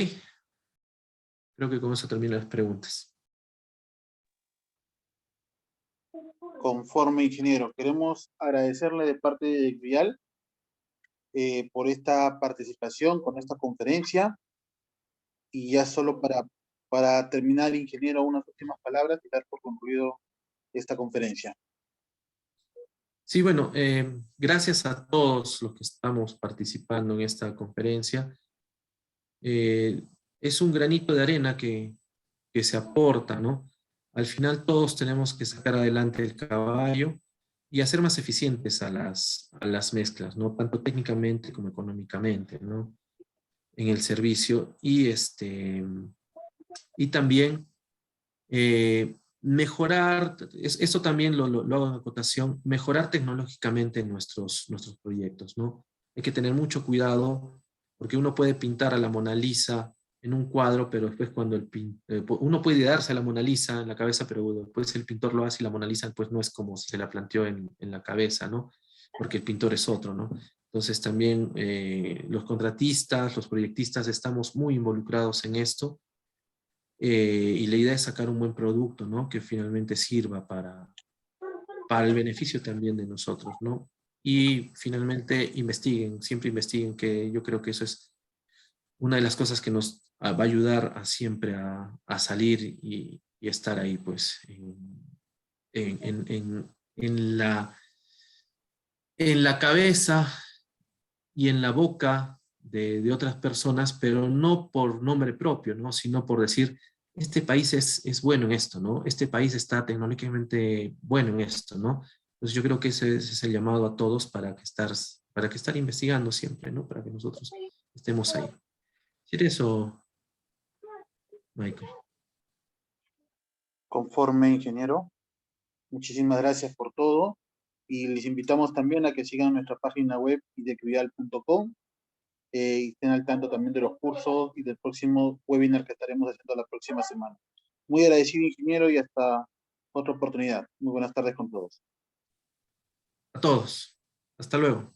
Creo que con eso termino las preguntas. Conforme, ingeniero. Queremos agradecerle de parte de Vial por esta participación con esta conferencia. Y ya solo para terminar, ingeniero, unas últimas palabras y dar por concluido esta conferencia. Sí, bueno, gracias a todos los que estamos participando en esta conferencia. Eh, es un granito de arena que se aporta, ¿no? Al final todos tenemos que sacar adelante el caballo y hacer más eficientes a las mezclas, ¿no? Tanto técnicamente como económicamente, ¿no? En el servicio y también mejorar, esto también lo hago en acotación, mejorar tecnológicamente nuestros proyectos, ¿no? Hay que tener mucho cuidado porque uno puede pintar a la Mona Lisa en un cuadro, pero después cuando uno puede darse a la Mona Lisa en la cabeza, pero después el pintor lo hace y la Mona Lisa pues no es como se la planteó en la cabeza, ¿no? Porque el pintor es otro, ¿no? Entonces también los contratistas, los proyectistas estamos muy involucrados en esto y la idea es sacar un buen producto, ¿no? Que finalmente sirva para el beneficio también de nosotros, ¿no? Y finalmente investiguen, siempre investiguen, que yo creo que eso es una de las cosas que nos va a ayudar a siempre a salir y estar ahí, pues, en en la cabeza y en la boca de otras personas, pero no por nombre propio, ¿no? Sino por decir, este país es bueno en esto, ¿no? Este país está tecnológicamente bueno en esto, ¿no? Entonces yo creo que ese es el llamado a todos para que estar investigando siempre, ¿no? Para que nosotros estemos ahí. ¿Quieres eso, Michael? Conforme, ingeniero. Muchísimas gracias por todo y les invitamos también a que sigan nuestra página web idequividal.com y estén al tanto también de los cursos y del próximo webinar que estaremos haciendo la próxima semana. Muy agradecido, ingeniero, y hasta otra oportunidad. Muy buenas tardes con todos. A todos. Hasta luego.